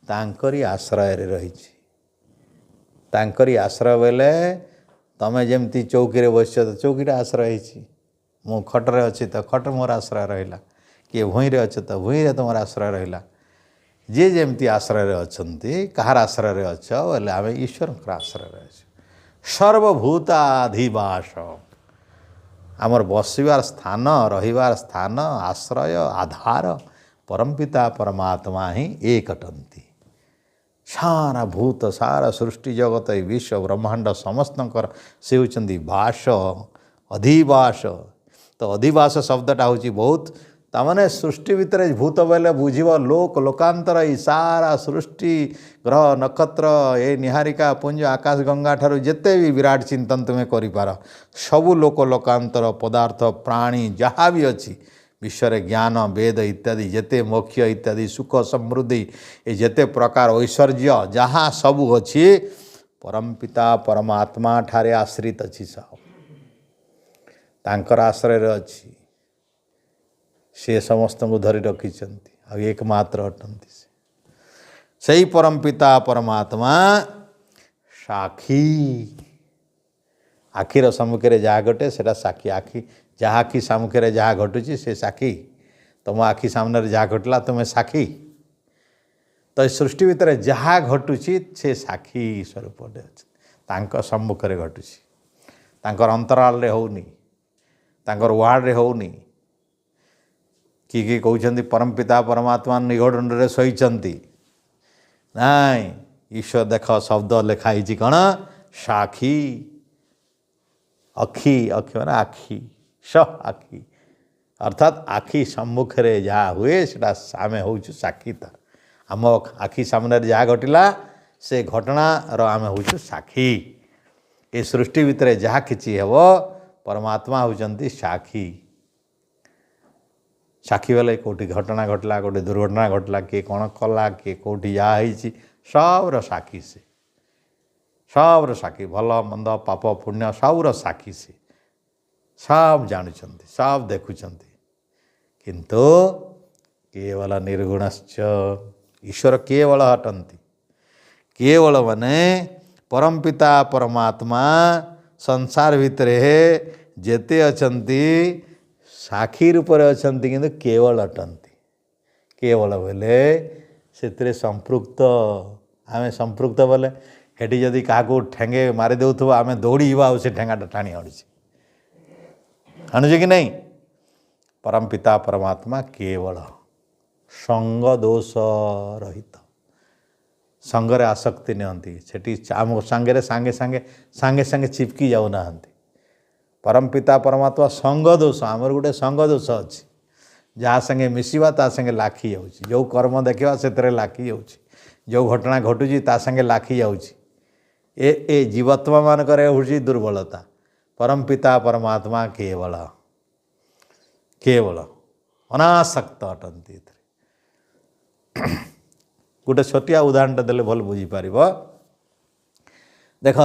तांकरी आश्रय रही तांकरी आश्रय बेले तमें जमती चौकी बस तो चौकीटा आश्रय हो मु खटरे अच्छी तो खट मोर आश्रय रहा किए भूईरे अच्छे तो भूईरे तुम आश्रय रहा जे जमती आश्रय अच्छा कहार आश्रय अच्छ बोले आम ईश्वर आश्रय अच्छे सर्वभूताधिवास आमर बसबार स्थान रहिबार स्थान आश्रय आधार परमपिता परमात्मा ही एक अटंती सारा भूत सारा सृष्टि जगत विश्व ब्रह्मांड समस्त से होती वास अधिवास तो अधिवास शब्दटा हूँ बहुत ताने सृष्टि भितर भूत बेले बुझ लोकांतर ई सारा सृष्टि ग्रह नक्षत्र ये निहारिका पुंज आकाश गंगा ठारू जिते भी विराट चिंतन तुम्हें कर सबू लोकांतर पदार्थ प्राणी जहाँ भी अच्छी विश्व ज्ञान वेद इत्यादि जेते मोक्ष इत्यादि सुख समृद्धि ये जेते प्रकार ऐश्वर्य जहाँ सबू अच्छी परमपिता परमात्मा ठारे आश्रित अच्छी सब तांकर आश्रय अच्छी से समस्त को धरी रखी एकमात्र अटंती से ही परमपिता परमात्मा साक्षी आखिर सम्मुखें जहाँ घटे से साक्षी आखि जहाँ आखि सम्मुखें जहाँ घटुची से साक्षी तुम आखि सामने जहाँ घटला तुम्हें साक्षी तो सृष्टि भितर जहाँ घटुची से साक्षी स्वरूप अच्छे सम्मुखें घटुची तांकर अंतराल रे होनी तांकर वार्ड रे होनी किए कहते परमपिता परमात्मा निगोडे शोचती नाई ईश्वर देख शब्द लिखाई कौन साक्षी अखी अखी मैंने आखि स आखि अर्थात आखि सम्मुखें जहाँ हुए से आम हूँ साक्षी तार आम आखि सामने जहाँ घटला से घटनार आम हूँ साक्षी ये सृष्टि भितर जहाँ किसी हेब परमात्मा होती साक्षी साक्षी बेले कौटी घटना घटला कौटी दुर्घटना घटला किए कौन कला किए कौटी जहाँ सबूर साक्षी से सबूर साक्षी भल मंद पाप पुण्य सबूर साक्षी से सब जानुंट सब देखुं किंतु केवल निर्गुणश्च ईश्वर केवल हटंती केवल माने परमपिता परमात्मा संसार भितर जेते अछंती साक्षी रूप अच्छा कि केवल अटंती केवल बोले से संपृक्त आम संपृक्त बोले हेटी जदि क्या ठेंगे मारी देउथबो आमे दौड़ीबा आ से ठेंगाटा टाणी आनुचे कि नहीं। परम पिता परमात्मा केवल संग दोष रहित संगरे आसक्ति नियंती सेठी आम सांगे सांगे सांगे सांगे सांगे चिपकी जाऊना। परम पिता परमात्मा संग दोष आमर गोटे संग दोष अच्छी जहाँ संगे मिसवा ता संगे लाखी जाऊँगी जो कर्म देखा से लाखी जाऊँगी जो घटना घटुची ता संगे लाखी जाऊँगी ए जीवात्मा मानक हूँ दुर्बलता। परम पिता परमात्मा केवल केवल अनासक्त अटंती। गोटे छोटिया उदाहरण देले भल बुझीपार देख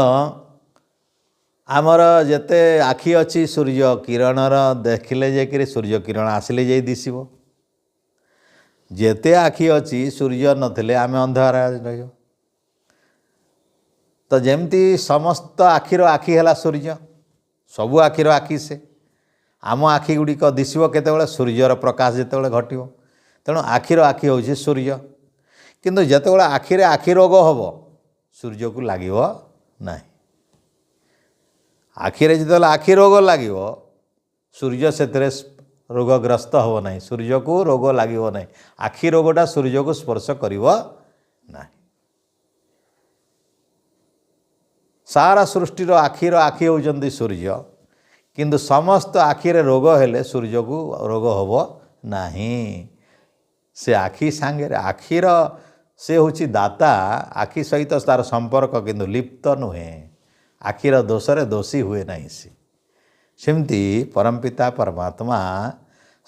आमर जेते आखि अच्छी सूर्य किरणर देखिले जे सूर्य किरण आसिले जे दिशब जेते आखि अच्छी सूर्य नथिले आमे अंधार रहियो। तो जेमती समस्त आखिर आखि है सूर्य सबू आखिर आखि से आम आखि गुड़िक दिशब केतेबेले सूर्यर प्रकाश जितेबाला घटो तेणु आखिर आखि हूँ सूर्य किंतु जितेबाला आखिरे आखि रोग हम सूर्य को लगे ना। आखिरे जितेबाला आखि रोग लगे सूर्य से रोगग्रस्त हो ना सूर्य को रोग लगे ना आखि रोगटा सूर्य को स्पर्श करिवो ना। सारा सृष्टिर आखिर आखि होउचंदी सूर्य किंतु समस्त आखिरे रोग हेले सूर्य को रोग होबो नहीं। से आखि सांगे आखिर से होची दाता आखि सहित तार संपर्क किंतु लिप्त नुहे आखिर दोषरे दोषी हुए नहीं। सेमती परमपिता परमात्मा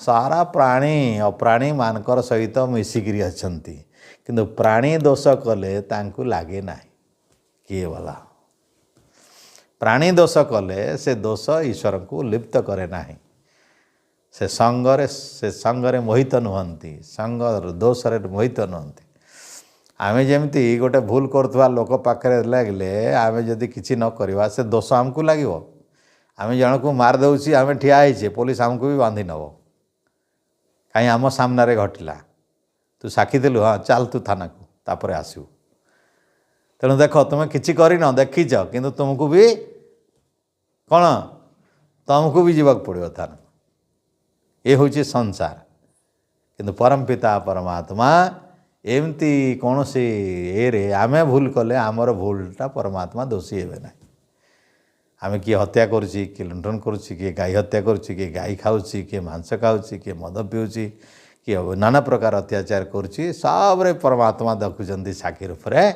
सारा प्राणी अप्राणी मानकर सहित मिसिकी अछंती किंतु प्राणी दोष कले तांकु लागे नहीं किए वाला प्राणी दोष कले से दोष ईश्वर को लिप्त करे ना से संगरे मोहित नुहंती संग दोष मोहित नुहंती। आमे जेमती गोटे भूल करुवा लोक पाखे लगे आमे जदि किसी न करवा से दोष आमको लगे आमे जन को मार दौची आमे ठिया होइछे पुलिस आमको भी बांधि नब कहीं आम सामने घटला तू साक्षी देलु हाँ चल तू थाना को तापर आसू तेणु देख तुम्हें किसी करन देखीच किंतु तुमको भी कौन तुमको भी जीवाक पड़ो थाना ये हूँ संसार किंतु परम पिता परमात्मा एमती कौन से ए आमे भूल कले आमर भूलटा परमात्मा दोषी हे ना। आमे किए हत्या करुच्ची किए लुंठन करुच्ची किए गाई हत्या करुच्ची किए गाई खाऊँची किए मांस खाऊँची किए मद पीऊँची किए नाना प्रकार अत्याचार करुच्ची सब परमात्मा देखुंत साक्षी रूप से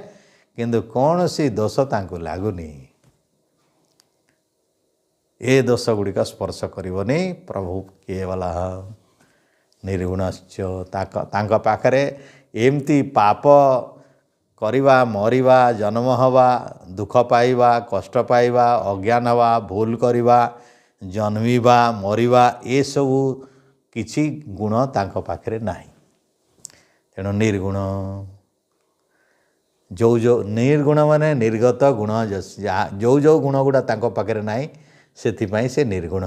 किंतु कौन सी दोष तांको लगुनि ए दोष गुड़िक स्पर्श करनी प्रभु केवल निर्गुणश्च तांका पाखरे एमती पाप करिवा मरिवा जन्म हवा दुख पाइबा कष्ट पाइबा अज्ञान हवा भूल करिवा जन्मिबा मरिवा ये सबू किछि गुण तांका पाखरे नाही। तेणु निर्गुण जो निर्गुण माने निर्गत गुण जो गुण गुड़ा तांका पाखरे नाही सेथिपाई से निर्गुण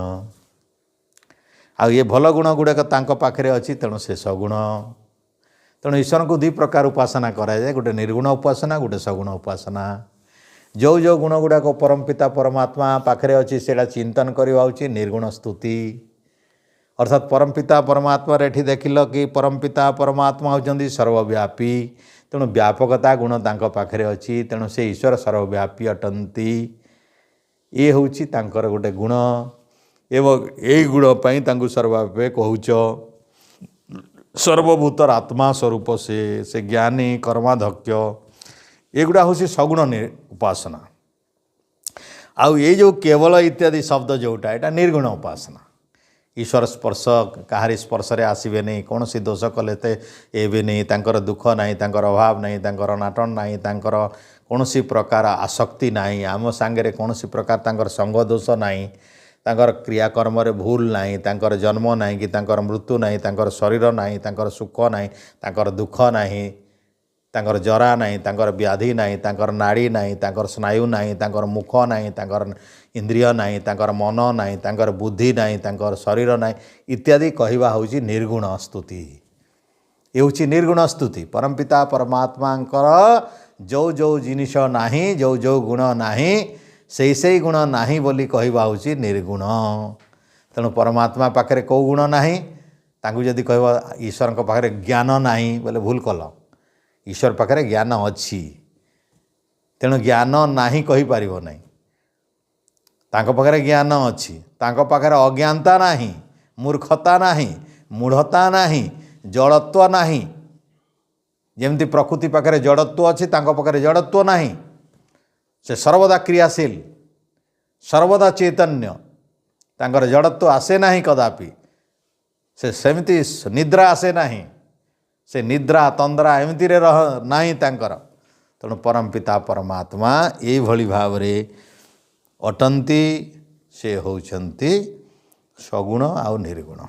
आ ये भल गुण गुड़ाक तांका पाखरे अछि तेणु से सगुण। तेणु ईश्वर को दुई प्रकार उपासना कराए गोटे निर्गुण उपासना गोटे सगुण उपासना। जो गुण गुड़ाक परम पिता परमात्मा पाखरे अच्छी से चिंतन करवा निर्गुण स्तुति अर्थात परम पिता परमात्मा एठी देखिल कि परम पिता परमात्मा होउचंदी सर्वव्यापी तेणु व्यापकता गुण तांको पाखरे अच्छी तेणु से ईश्वर सर्वव्यापी अटंती ये होउची तांकर गोटे गुण एवं यही गुण पाई तांको सर्वव्यापी कहूच। सर्वभूतर आत्मा स्वरूप से ज्ञानी कर्माध्यक्ष एगुड़ा हूँ सगुण उपासना। आउ ये जो केवल इत्यादि शब्द जोटा यहाँ निर्गुण उपासना ईश्वर स्पर्श कहारी स्पर्श रे आसबे नहीं कौन सी दोष कले एबे नहीं तांकर दुख नहीं तांकर अभाव नहीं तांकर नाटन नहीं तांकर कौन सी प्रकार आसक्ति नहीं आम सांगे कौन सी प्रकार तांकर संग दोष नहीं तांकर क्रियाकर्म रे भूल नहीं तांकर जन्म नहीं कि तांकर मृत्यु नहीं तांकर शरीर नहीं तांकर सुख नहीं तांकर दुख नहीं तांकर जरा नहीं तांकर व्याधि नहीं तांकर नाड़ी नहीं तांकर स्नायु नहीं तांकर मुख नहीं तांकर इंद्रिय नहीं तांकर मन नहीं तांकर बुद्धि नहीं तांकर शरीर नहीं इत्यादि कहवा होची निर्गुण स्तुति। ये होची निर्गुण स्तुति परमपिता परमात्मांकर जो जो जिनिष नाही जो जो गुण नाही से गुण नाही बोली कहवा हूँ निर्गुण। तेणु परमात्मा पाखे कौ गुण नाही तांकु जदि कह ईश्वर पाखे ज्ञान नाही बोले भूल कल। ईश्वर पाखे ज्ञान अच्छी तेणु ज्ञान नाही कही पारिबो नाही। तांको पाखे ज्ञान अच्छी तांको पाखे अज्ञानता नाही मूर्खता नाही मूढ़ता नाही जड़त्व नाही। जेमती प्रकृति पाखे जड़त्व अच्छी तांको पाखे जड़त्व नाही। से सर्वदा क्रियाशील सर्वदा चैतन्य तांकर जड़त्व आसे नाही कदापि। से सेमती निद्रा आसे नाही से निद्रा तंद्रा एमती रे रह नाही तांकर। तेणु परम पिता परमात्मा ये भली भाव रे अटंती से होउछंती सगुण आउ निर्गुण।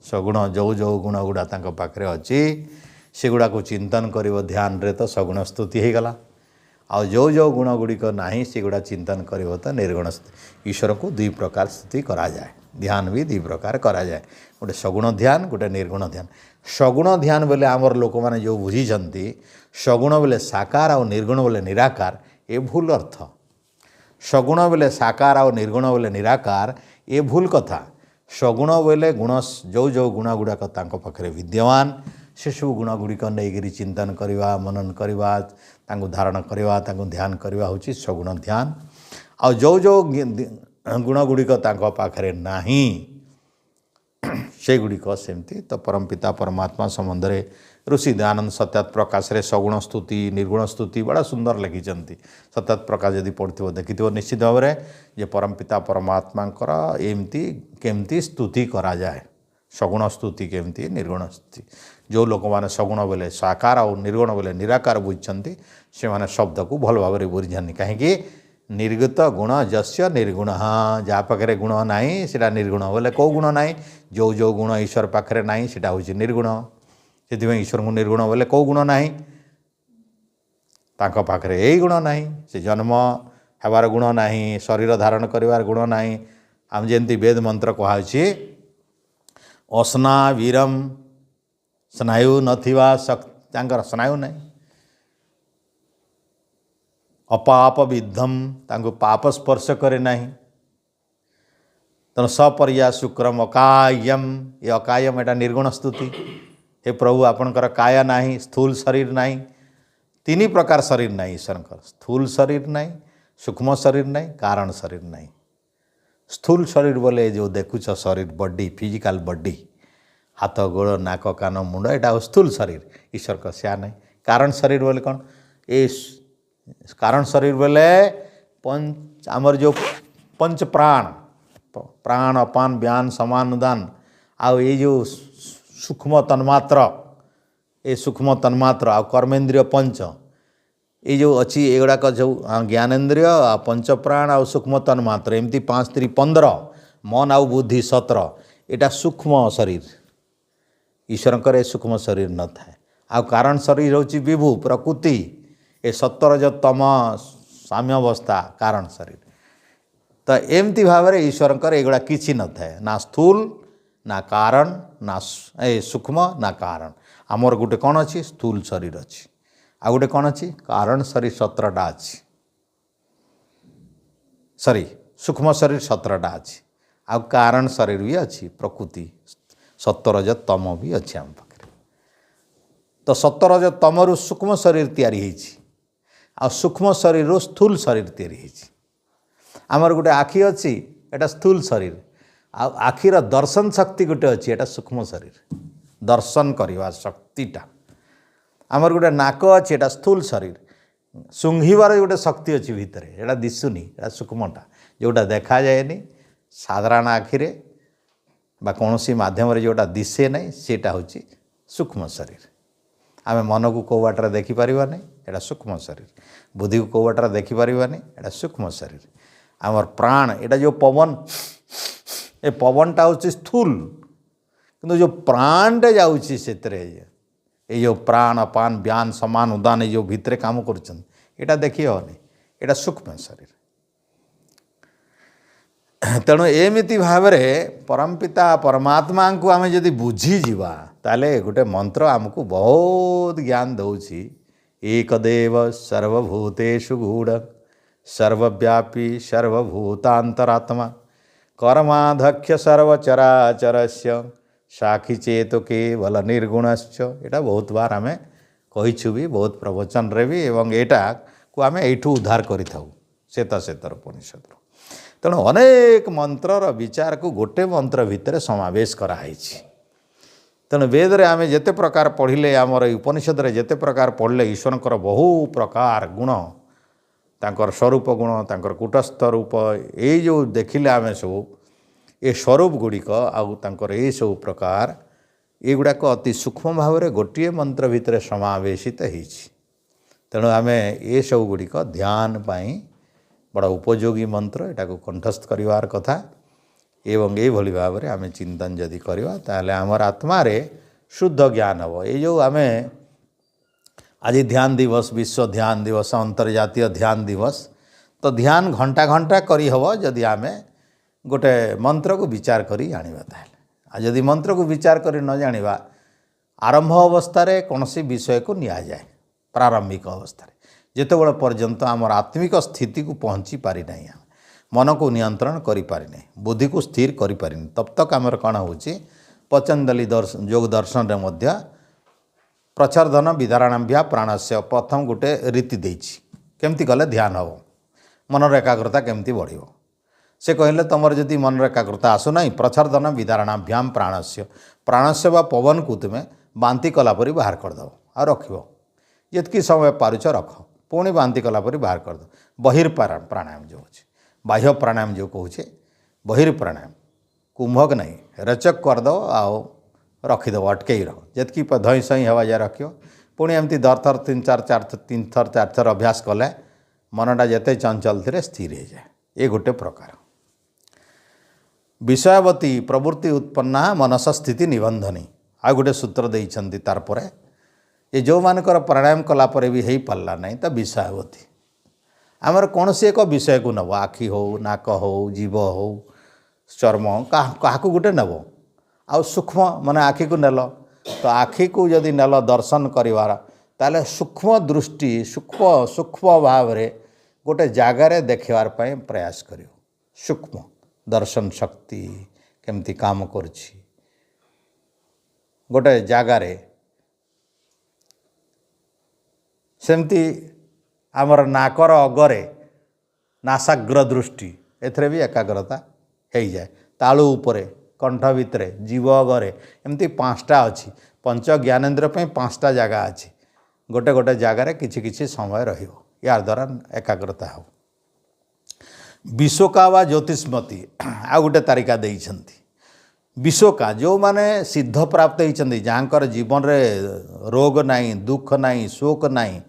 सगुण जो जो गुण गुड़ा तांको पाखरे अच्छी से गुड़ा को चिंतन करिवो ध्यान रे तो सगुण स्तुति हो गला। आ जो जो गुण गुड़िक नाही से गुड़ा चिंतन करिवो तो निर्गुण स्तुति। ईश्वर को दुई प्रकार स्तुति करा जाए ध्यान भी दुई प्रकार करा जाए गोटे सगुण ध्यान गोटे निर्गुण ध्यान। सगुण ध्यान बोले आमर लोक मैंने जो बुझीचंती सगुण बोले साकार और निर्गुण बोले निराकार ये भूल अर्थ। सगुण बोले साकार और निर्गुण बोले निराकार ये भूल कथा। सगुण बोले गुण जो जो गुण गुड़ाक तांको पाखरे विद्यमान से सब गुण गुड़िक नहीं चिंतन करवा मनन करवा धारण करवा ध्यान करवा हूँ सगुण ध्यान। आ जो जो गुण गुड़िक तांको पाखरे नाही से गुड़िक सेमती। तो परम पिता परमात्मा संबंध में ऋषि दयानंद सत्यात प्रकाश रे सगुण स्तुति निर्गुण स्तुति बड़ा सुंदर लिखिं। सत्यात प्रकाश यदि पढ़ो देखि निश्चित भाव में जे परम पिता परमात्मा एमती केमती स्तुति करा जाए सगुण स्तुति केमती निर्गुण स्तुति। जो लोक मैंने सगुण बोले साकार और निर्गुण बोले निराकार बुझते से माने शब्द को भल भाव में बुझानी कहीं निर्गत गुण जस्य निर्गुण जहाँ पाखे गुण नाई सेटा निर्गुण बोले कौ गुण नाई जो जो गुण ईश्वर पाखे नाई सेटा हूँ निर्गुण। से ईश्वर को निर्गुण बोले कौ गुण नाई तांको पाखे यही गुण नाई से जन्म हेबार गुण नाही शरीर धारण करिवार गुण नाही। आम जेमती वेद मंत्र कहुच्छे असना वीरम स्नायु नथिवा तांकर स्नायु नहीं अपाप विद्धम तांको पाप स्पर्श करे नहीं। तेणु सपर्या शुक्रम अकायम ये अकायम एटा निर्गुण स्तुति। हे प्रभु आपणकर काया नहीं स्थूल शरीर नहीं तीन प्रकार शरीर नहीं ईश्वर स्थूल शरीर नहीं सूक्ष्म शरीर नहीं कारण शरीर नहीं। स्थूल शरीर बोले जो देखुच शरीर बॉडी फिजिकल बॉडी हाथ गोड़ नाक कान मुंड यहाँ स्थूल शरीर ईश्वर का सिया नहीं। कारण शरीर बोले कौन ये कारण शरीर बोले पंच आमर जो पंच प्राण प्राण अपान व्यान समान उदान आउ ये जो सूक्ष्म तन्मात्र ये सूक्ष्म तन्मात्र आ कर्मेन्द्रिय पंच ये जो अच्छी एगुड़ाक जो ज्ञानेन्द्रिय आ पंच प्राण आ सूक्ष्म तन्मात्र एमती 5 3 15 मन आउ बुद्धि 17 यहाँ सूक्ष्म शरीर ईश्वर सूक्ष्म शरीर न थाए। आ कारण शरीर हूँ विभु प्रकृति ये 17 जो तम साम्यावस्था कारण शरीर। तो एमती भाव में ईश्वर एगुड़ा किसी न थाए ना स्थूल ना कारण ना सूक्ष्म ना कारण। आमर गोटे कौन अच्छी स्थूल शरीर अच्छी आ गोटे कौन अच्छी कारण शरीर 17टा अच्छी सॉरी सूक्ष्म शरीर 17टा अच्छी आ कारण शरीर भी अच्छी प्रकृति 17 जो तम भी अच्छी आम पाखे। तो 17 जो तमरु सूक्ष्म शरीर तैयारी होइछि आ सूक्ष्म शरीर स्थूल शरीर तैयारी होइछि। आमर गोटे आखि अच्छी एटा स्थूल शरीर आखिर दर्शन शक्ति गोटे अच्छी एटा सूक्ष्म शरीर दर्शन करवा शक्तिटा। आमर गोटे नाक अच्छी एटा स्थूल शरीर सुंघिबार गोटे शक्ति अच्छी भितर एटा दिशुनी एटा सूक्ष्मटा जोटा देखा जाएनी साधारण आखिरे बा कौनसी माध्यम जोटा दिशे नहीं सेटा हूँ सूक्ष्म शरीर। आम मन को कौ बाटर देखिपर नहीं एटा सूक्ष्म शरीर बुद्धि को कौ बाटर देखिपर नहीं एटा सूक्ष्म शरीर। आमर प्राण एटा जो पवन ए पवनटा हूँ स्थूल किंतु जो प्राणटे जाऊँगी से ये जो प्राण अपान व्यान समान उदान जो भितर काम कर देखी हेनी एटा सूक्ष्म शरीर। तेणु एमती भाव में परमपिता परमात्मा को आम जदि बुझीजा ताले गोटे मंत्र आमको बहुत ज्ञान दौची एकदेव सर्वभूतेषु गूढ़ सर्वव्यापी सर्वभूतांतरात्मा कर्माध्यक्ष सर्वचराचरस्य साक्षी चेत केवल निर्गुणश्च। एटा बहुत बार आम कहीछु भी बहुत प्रवचन रे भी एवं एटा को आम एठू उद्धार करिथाउ श्वेतशेतर उपनिषद। तेणु अनेक मंत्रर विचार को गोटे मंत्र भितर समावेश कराई। तेणु वेद रे आम जेते प्रकार पढ़िले आमर उपनिषद रे जेते प्रकार पढ़ले ईश्वरंकर बहु प्रकार गुण तांकर स्वरूप गुण तांकर कूटस्थ रूप ये जो देखिले आम सब ये स्वरूप गुड़िक आउ तांकर ये सब प्रकार ये गुड़ाक अति सूक्ष्म भाव में गोटे मंत्र भितर समावेशित होइछि। तेणु आम ये सब गुड़िक ध्यान पाई बड़ा उपयोगी मंत्र एटा को कंठस्थ करिवार कथा एवं ये भली भाव में आम चिंतन जदि करवा ताहले आमर आत्मा रे शुद्ध ज्ञान हम। ये जो आम आज ध्यान दिवस विश्व ध्यान दिवस अंतर्जातीय ध्यान दिवस तो ध्यान घंटा घंटा करी हब जदि आम गोटे मंत्र को विचार करी जानिबा ताहले। आ जदि मंत्र को विचार करी न जानिबा आरंभ अवस्था रे कौनसी विषय को निया जाए प्रारंभिक अवस्था रे जेतेबेले पर्यंत आमर आत्मिक स्थिति को पहुँची पारि नहीं मन को नियंत्रण करि पारि नहीं बुद्धि को स्थिर करि पारि नहीं तब तक आमर कौन होची पतंजलि योग दर्शन रे मध्य प्रचर्धन विधारणाभ्या प्राणस्य प्रथम गोटे रीति देछि केमती कले ध्यान हो मनर एकाग्रता केमती बढ़िबो। से कहले तुमर जदि मनर एकाग्रता आसुना प्रचर्धन विधारणाभ्याम प्राणस्य बा पवन को तुम बांति कलापरी बाहर करदेव आ रख जितकी समय पारुच रख पुणी बांति कलापरी बाहर करदेव। बहिर्प्राणायाम जो अच्छे बाह्य प्राणायाम जो कहे बहिर्प्राणायाम कुंभक नहीं रेचक करदेव आओ रखिदेव अटकई रह जितकी धई सही हवा जाए रख पुणी एमती दर थर तीन थर चार थर अभ्यास कले मनटा जिते चंचल थे स्थिर हो जाए। ये गोटे प्रकार विषयवती प्रवृत्ति उत्पन्ना मनस स्थिति निबंधनी आ गोटे सूत्र देइछन्ति तार परे ये जो मानकर प्राणायाम कलापर भी हो पारा ना तो विषयवती आमर कौन सी एक विषय को नब आखि हो नाक हो जीव हो चर्म क्या गोटे नब आ सूक्ष्म माने आखि को नेल तो आखि को जदि नेल दर्शन करिवार ताले सूक्ष्म दृष्टि सूक्ष्म भाव रे गोटे जगार देखार प्रयास करियो। सूक्ष्म दर्शन शक्ति केमती काम करछि गोटे जगार सेमती आमर नाकर अगरे नासाग्र दृष्टि एथरे भी एकाग्रता हो जाए। तालु उपरे कंठ भितर जीव अगरे एमती पाँचटा अच्छी पंच ज्ञानेन्द्र पे पाँचटा जगह अच्छी गोटे गोटे जगार किछि समय रहिबो यार द्वारा एकाग्रता हो। विशोका वा ज्योतिष्मती आ गोटे तारिका देइछन्ति विशोका जो माने सिद्ध प्राप्त होइछन्ति जहाँकर जीवन रे रोग नहीं दुख नहीं शोक नहीं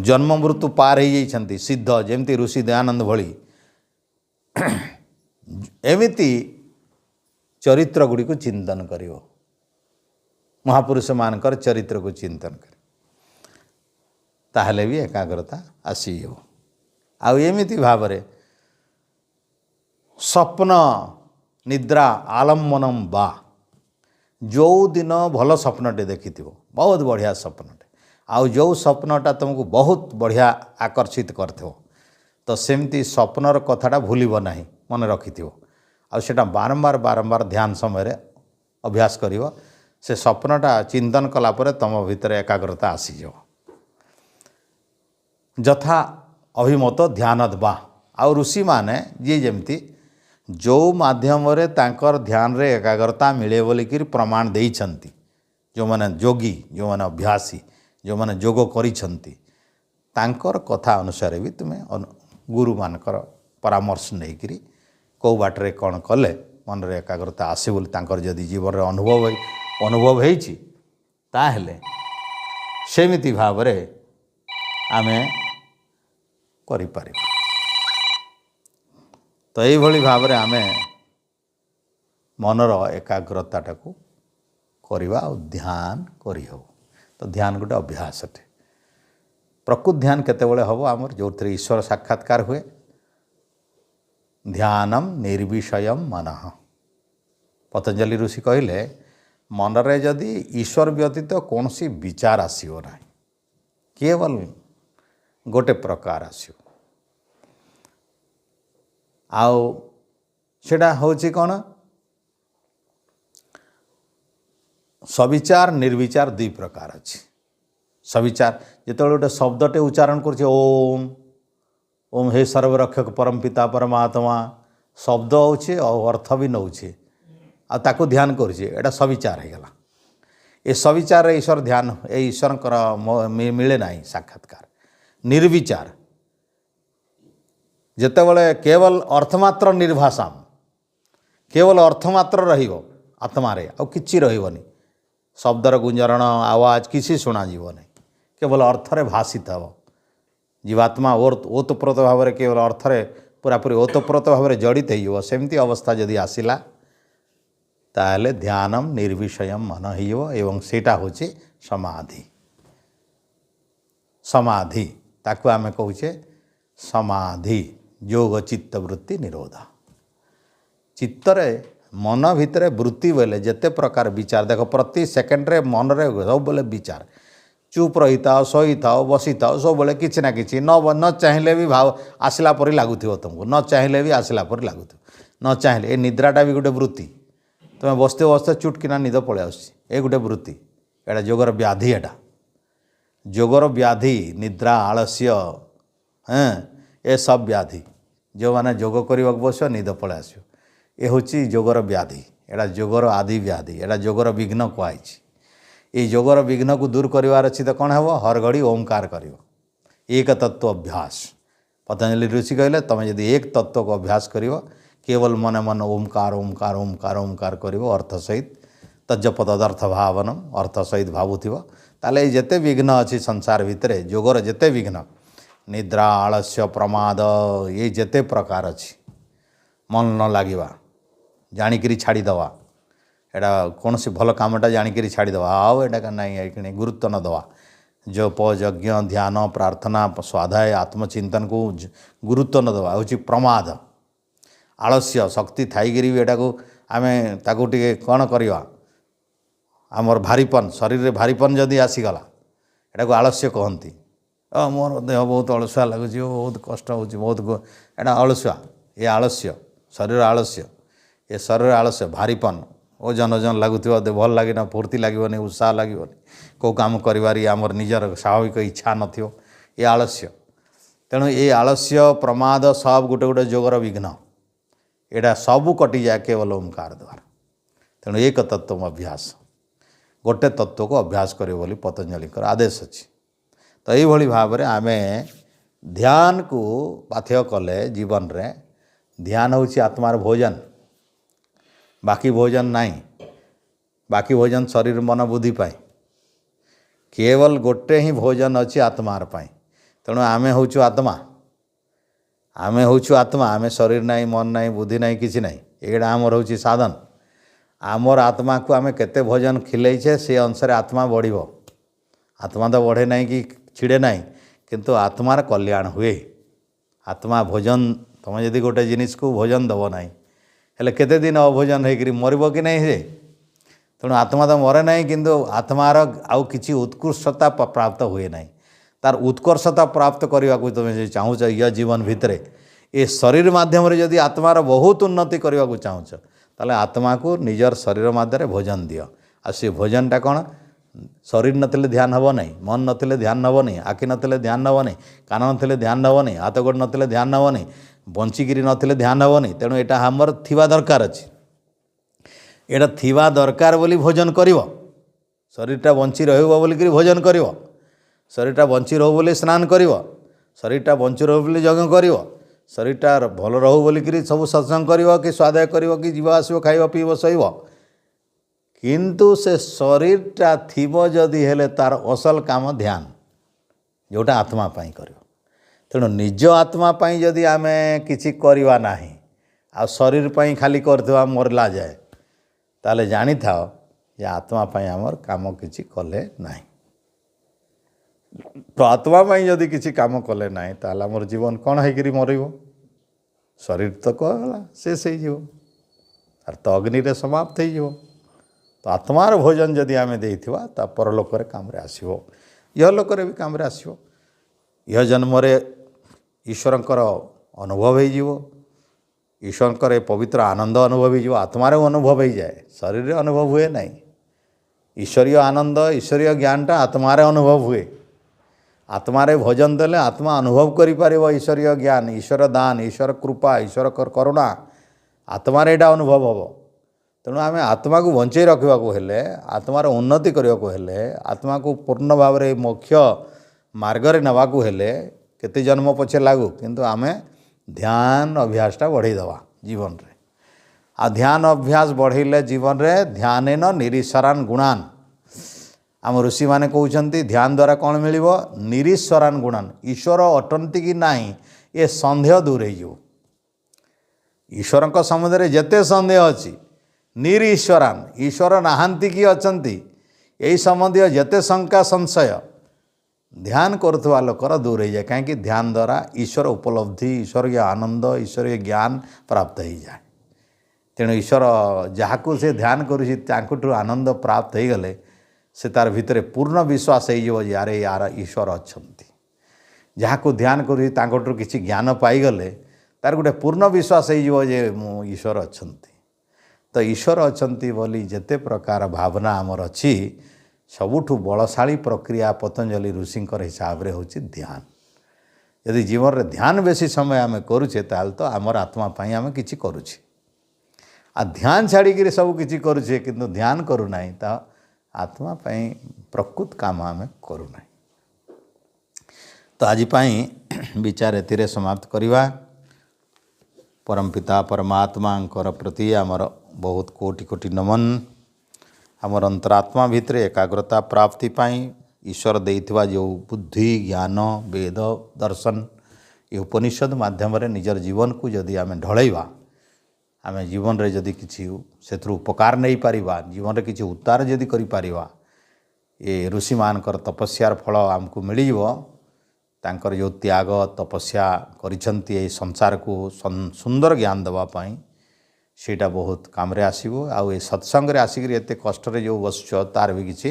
जन्म मृत्यु पार हो जाइछन्ति सिद्ध जेमती ऋषि दयानंद भली एमिति चरित्र गुड़ी को चिंतन करियो महापुरुष मानकर चरित्र को चिंतन कर ताहले भी एकाग्रता आसीयो। आउ एमिति भाव रे स्वप्न निद्रा आलम्बनम बा जो दिन भल स्वप्नटे देखिथिबो बहुत बढ़िया स्वप्नटे आउ जो स्वप्नटा तुमको बहुत बढ़िया आकर्षित करथिबो तो सेमती स्वप्नर कथाटा भूलिब नहीं मन रखिथिबो आ सेटा बारंबार बारंबार ध्यान समय रे अभ्यास करिवो से स्वप्नटा चिंतन कला परे तम भितर एकाग्रता आसीजो। यथा अभिमत ध्यान दबा आउ ऋषि माने जी जमती जो माध्यम रे तांकर ध्यान रे एकाग्रता मिले बोलिकी प्रमाण देइछन्ति जो माने योगी जो माने अभ्यासी जो माने जोग करिछन्ति तांकर कथा अनुसार भी तुम्हें गुरु मानकर परामर्श नहीं कौ बाटरे कौन कले मन रे एकाग्रता आसे बोली तांकर जदि जीवन रे अनुभव होइछि ताहेले सेमिति भाव रे आमे करि पारि। तो ये भली भाव रे आमे मनर एकाग्रता टाको करिवा और ध्यान करि हो। तो ध्यान गोटे अभ्यास अटे प्रकृत ध्यान केतेबेले हबो आमर जो ईश्वर साक्षात्कार हुए ध्यानम निर्विषयम मनः पतंजलि ऋषि कहले मनरे जदि ईश्वर व्यतीत कौन सी विचार आसीबो ना केवल गोटे प्रकार आसो आउ सेटा होची कौन सविचार निर्विचार दुई प्रकार अच्छी सविचार जिते गोटे शब्दटे उच्चारण कर ओम ओम हे सर्वरक्षक परम पिता परमात्मा शब्द होचे और अर्थ भी नौचे आकु ध्यान करुचे सविचार हो गला ए सविचार ईश्वर ध्यान ए ईश्वर मिले ना साक्षात्कार निर्विचार जितेबले केवल अर्थमात्र निर्भाषाम केवल अर्थमात्र रहिबो आत्मारे आ किछि रहिबोनी शब्दर गुंजरण आवाज किसी शुणा जीवनी केवल अर्थरे भाषित हे जीवात्मा ओतप्रोत भाव में केवल अर्थरे पूरापूरी ओतप्रोत भाव में जड़ित होमती अवस्था जदि आसला ताहले ध्यानम निर्विषय मन हो सेटा होचे समाधि समाधि ताकू आमे कहूचे समाधि योग चित्त वृत्ति निरोध चित्तरे मन भितर वृत्ति बोले जिते प्रकार विचार देख प्रति सेकेंड्रे मन रे सब बोले विचार चुप रही था शही था बसी था सब बोले किसी ना कि न चाहिए भी भाव आसला परी लगुव तुमको न चाहिए भी आसला परी लगुव न चाहिए ये निद्राटा भी गोटे वृत्ति तुम्हें बसते बसते चुटकिना निद पलि आसुची गोटे वृत्ति एटा जोगर व्याधि एटा जोगर व्याधि निद्रा आलस्य ये सब व्याधि जो मैंने जोग करने बस निद पलि आस ये हूँ जोगर व्याधि एटा जोगर आदि व्याधि एटा जोगर विघ्न कहुई ये जोगर विघ्न को दूर करार अच्छी तो कौन हे हर घड़ी ओंकार कर एक तत्व अभ्यास पतंजलि ऋषि कहले तुम यदि एक तत्व को अभ्यास कर केवल मन मन ओंकार ओंकार ओंकार ओंकार कर अर्थ सहित तज्जपदर्थ भावनम अर्थ सहित भावुव ताले जिते विघ्न अच्छी संसार भितर जोगर जिते विघ्न निद्रा आलस्य प्रमाद ये जिते प्रकार अच्छी मन न लगे जाणिकी छाड़ीदवा एटा कौन सी भल कामटा जाणिकी छाड़ीदवा आउ एटा नहीं गुरुत्व न दवा जप यज्ञ ध्यान प्रार्थना स्वाध्याय आत्मचिंतन को गुरुत्व न दवा हूँ प्रमाद आलस्य शक्ति थी एटा को आम ताकू टे कौन करवा आमर भारीपन शरीर में भारीपन जदि आसीगला एटा को आलस्य कहती मोर देह बहुत अलसुआ लगुच बहुत कष्ट हो बहुत एटा अलसुआ ये आलस्य शरीर आलस्य ये शरीर आलस्य भारीपन ओजन ओजन लगुव भल लगे फूर्ति लगे उत्साह लगे कौ कम कर आमर निजर स्वाभाविक इच्छा न ये आलस्य तेणु ये आलस्य प्रमाद सब गोटे गोटे जोगर विघ्न एटा सबू कटि जाए केवल ओंकार द्वारा तेणु एक तत्व अभ्यास गोटे तत्व को अभ्यास करियो बोली पतंजलि आदेश अच्छी तो ये भाव में आम ध्यान को पाथ्य कले जीवन रे ध्यान हूँ आत्मार भोजन बाकी भोजन नहीं बाकी भोजन शरीर मन बुद्धि पाई केवल गोटे ही भोजन अच्छी आत्मार पाई तेणु आमे हूँ आत्मा आमे हूँ आत्मा आमे शरीर नहीं मन नहीं बुद्धि नहीं किसी नहीं एटा आमर हूँ साधन आमर आत्मा को आमे केते भोजन खिलेछे से अनुसार आत्मा बढ़िबो आत्मा तो बढ़े नहीं कि छिड़े नहीं किंतु आत्मार कल्याण हुए आत्मा भोजन तुम यदि गोटे जिनिस को भोजन दब ना हेले केते दिन अभोजन होकर मरब कि नहीं से तेणु आत्मा तो मरे नहीं किंतु आत्मार आउ किछि उत्कृष्टता प्राप्त हुए नहीं तार उत्कर्षता प्राप्त करने को तुम चाहूच यह जीवन भितर ये शरीर माध्यम जदि आत्मार बहुत उन्नति करने को चाहूच ताले आत्मा को निजर शरीर माध्यम भोजन दियो आ से भोजनटा कौन शरीर नथिले ध्यान हब नहीं मन नथिले ध्यान नब नहीं आखि नथिले ध्यान नब नहीं कान नथिले ध्यान नब नहीं हाथ गोड़ नथिले ध्यान नब नहीं बंचिकी नथिले ध्यान हब नहीं तेणु यहाँ आमर थिबा दरकार अच्छी एटा थिबा दरकार बोली भोजन करिवो शरीरटा बंची रहिबो बोली भोजन करिवो शरीरटा बंची रहू बोली स्नान करिवो शरीरटा बंची रहू बोली यज्ञ करिवो शरीरटा भल रहू बोलिकी सब सत्संग करिवो कि स्वाध्याय करिवो कि जीवा आसिबो खाइबो पीबो शोइबो किंतु से शरीरटा थिबो जदि हेले तार असल काम ध्यान जोटा आत्मा पाई करिवो तेणु निज आत्मा पाई जदि आमे किछि करिवा नाही आ शरीर पाई खाली करथवा मरला जाए ताले जानी थाओ जे आत्मा पाई हमर काम किछि कले नाही तो आत्मा पाई जदि किछि काम कले नाही ताले हमर जीवन कोन हेकरी मरिबो शरीर तो कहला शेष हो जीवो आर तो अग्नि रे समाप्त हो जीवो तो आत्मार भोजन जदि आमे देइथिबा ता परलोक रे काम रे आसीबो यह लोक भी काम आसो यह जन्म ईश्वरंकर अनुभव हो ईश्वरंकर पवित्र आनंद अनुभव हो आत्मार अनुभव हो जाए शरीर रे अनुभव हुए ना ईश्वरीय आनंद ईश्वरीय ज्ञानटा आत्मार अनुभव हुए आत्मारे भजन देले आत्मा अनुभव करिपार ईश्वरीय ज्ञान ईश्वर दान ईश्वर कृपा ईश्वर करुणा आत्मार यहाँ अनुभव हम तेणु आम आत्मा को बंचे रखा हेले आत्मार उन्नति करने को हेले आत्मा को पूर्ण भाव में मोक्ष मार्ग नवा को हेले केते जन्म पछे लागू किंतु आम ध्यान अभ्यासटा बढ़ईदवा जीवन रे आ ध्यान अभ्यास बढ़ेले जीवन रे ध्यानेन निरीश्वरान गुणान आम ऋषि माने कहउछंती ध्यान द्वारा कौन मिलिबो निरीश्वरान गुणान ईश्वर अटंती कि नाही ये संदेह दूर हो ईश्वर सम्बन्ध जेते संदेह अच्छी निरीश्वरान ईश्वर नाहांती कि अचंती यही संबंधी जेते शंका संशय ध्यान करुवा लोकर दूर हो जाए कहीं ध्यान द्वारा ईश्वर उपलब्धि ईश्वरीय आनंद ईश्वरीय ज्ञान प्राप्त हो जाए तेणु ईश्वर जहाँ से ध्यान करूँ आनंद प्राप्त हो गले से तार भितर पूर्ण विश्वास हो यारे यार ईश्वर अच्छंती जहाँ को ध्यान करूँ किसी ज्ञान पाईगले तार गोटे पूर्ण विश्वास हो ईश्वर अच्छंती तो ईश्वर अच्छंती बोली जेते प्रकार भावना आमर अच्छी सबुठु बलशाली प्रक्रिया पतंजलि ऋषिंकर हिसाब रे होची ध्यान यदि जीवन रे ध्यान बेसी समय आम करुचे ताल तो आमर आत्मा पाई आम किछि करुचे आ ध्यान छाड़ी सब किछि करुचे किंतु ध्यान करू नाही ता आत्मा पाई प्रकृत काम आम करू नाही तो आज पाई विचार एतिरे समाप्त करिवा परमपिता परमात्मांकर प्रति आमर बहुत कोटि कोटि नमन आमर अंतरात्मा भितर एकाग्रता प्राप्ति पाई ईश्वर देइथिबा जो बुद्धि ज्ञान वेद दर्शन ये उपनिषद माध्यम रे निजर जीवन को जदि आम ढलैवा आम जीवन रे जदि किछि सेथुरु उपकार नहीं पारिबा जीवन रे किछि उतार जदि करि पारिबा ये ऋषि मानकर तपस्यार फल आमको मिलिबो तांकर जो त्याग तपस्या करिसंती ए संसार को सुंदर ज्ञान देवा पाई सेटा बहुत काम रे आसीबो आ ए सत्संग रे आसिक एते कष्ट रे जो बसछ तार भी किछि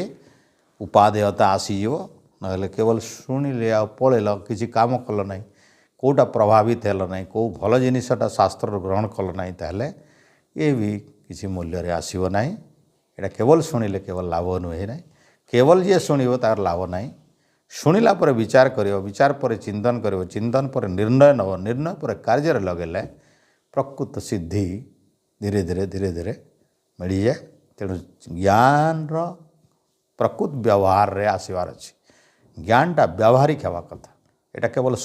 उपादेयता आसीजो नहले केवल शुणिले आ पळेल किछि काम कल नाही कोटा प्रभावित हेल नाही को भल जिनिसटा शास्त्र ग्रहण कल नाही ताहले ये भी किछि मूल्य रे आसीबो नाही एटा केवल शुणिले केवल लाभ नुहे नाही केवल जे शुणिबो तार लाभ नाही शुणिला पर विचार करियो विचार पर चिंतन करियो चिंतन पर निर्णय नब निर्णय पर कार्य लगेले प्रकृत सिद्धि धीरे धीरे मिल जाए तेणु ज्ञान प्रकृत व्यवहार रे आसबार अच्छी ज्ञानटा व्यावहारिक हवा कथा यहाँ केवल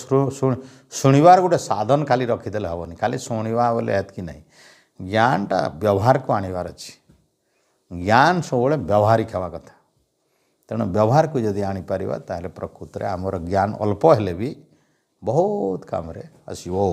शुणवार गोटे साधन खाली रखीदे हेनी खाली शुणवा बोले एतकी नहीं ज्ञानटा व्यवहार को आणवार अच्छी ज्ञान सब व्यावहारिक हवा कथा तेणु व्यवहार को जदि आनीपर ताले प्रकृत में आमर ज्ञान अल्प हेले भी बहुत काम रे आसीबो।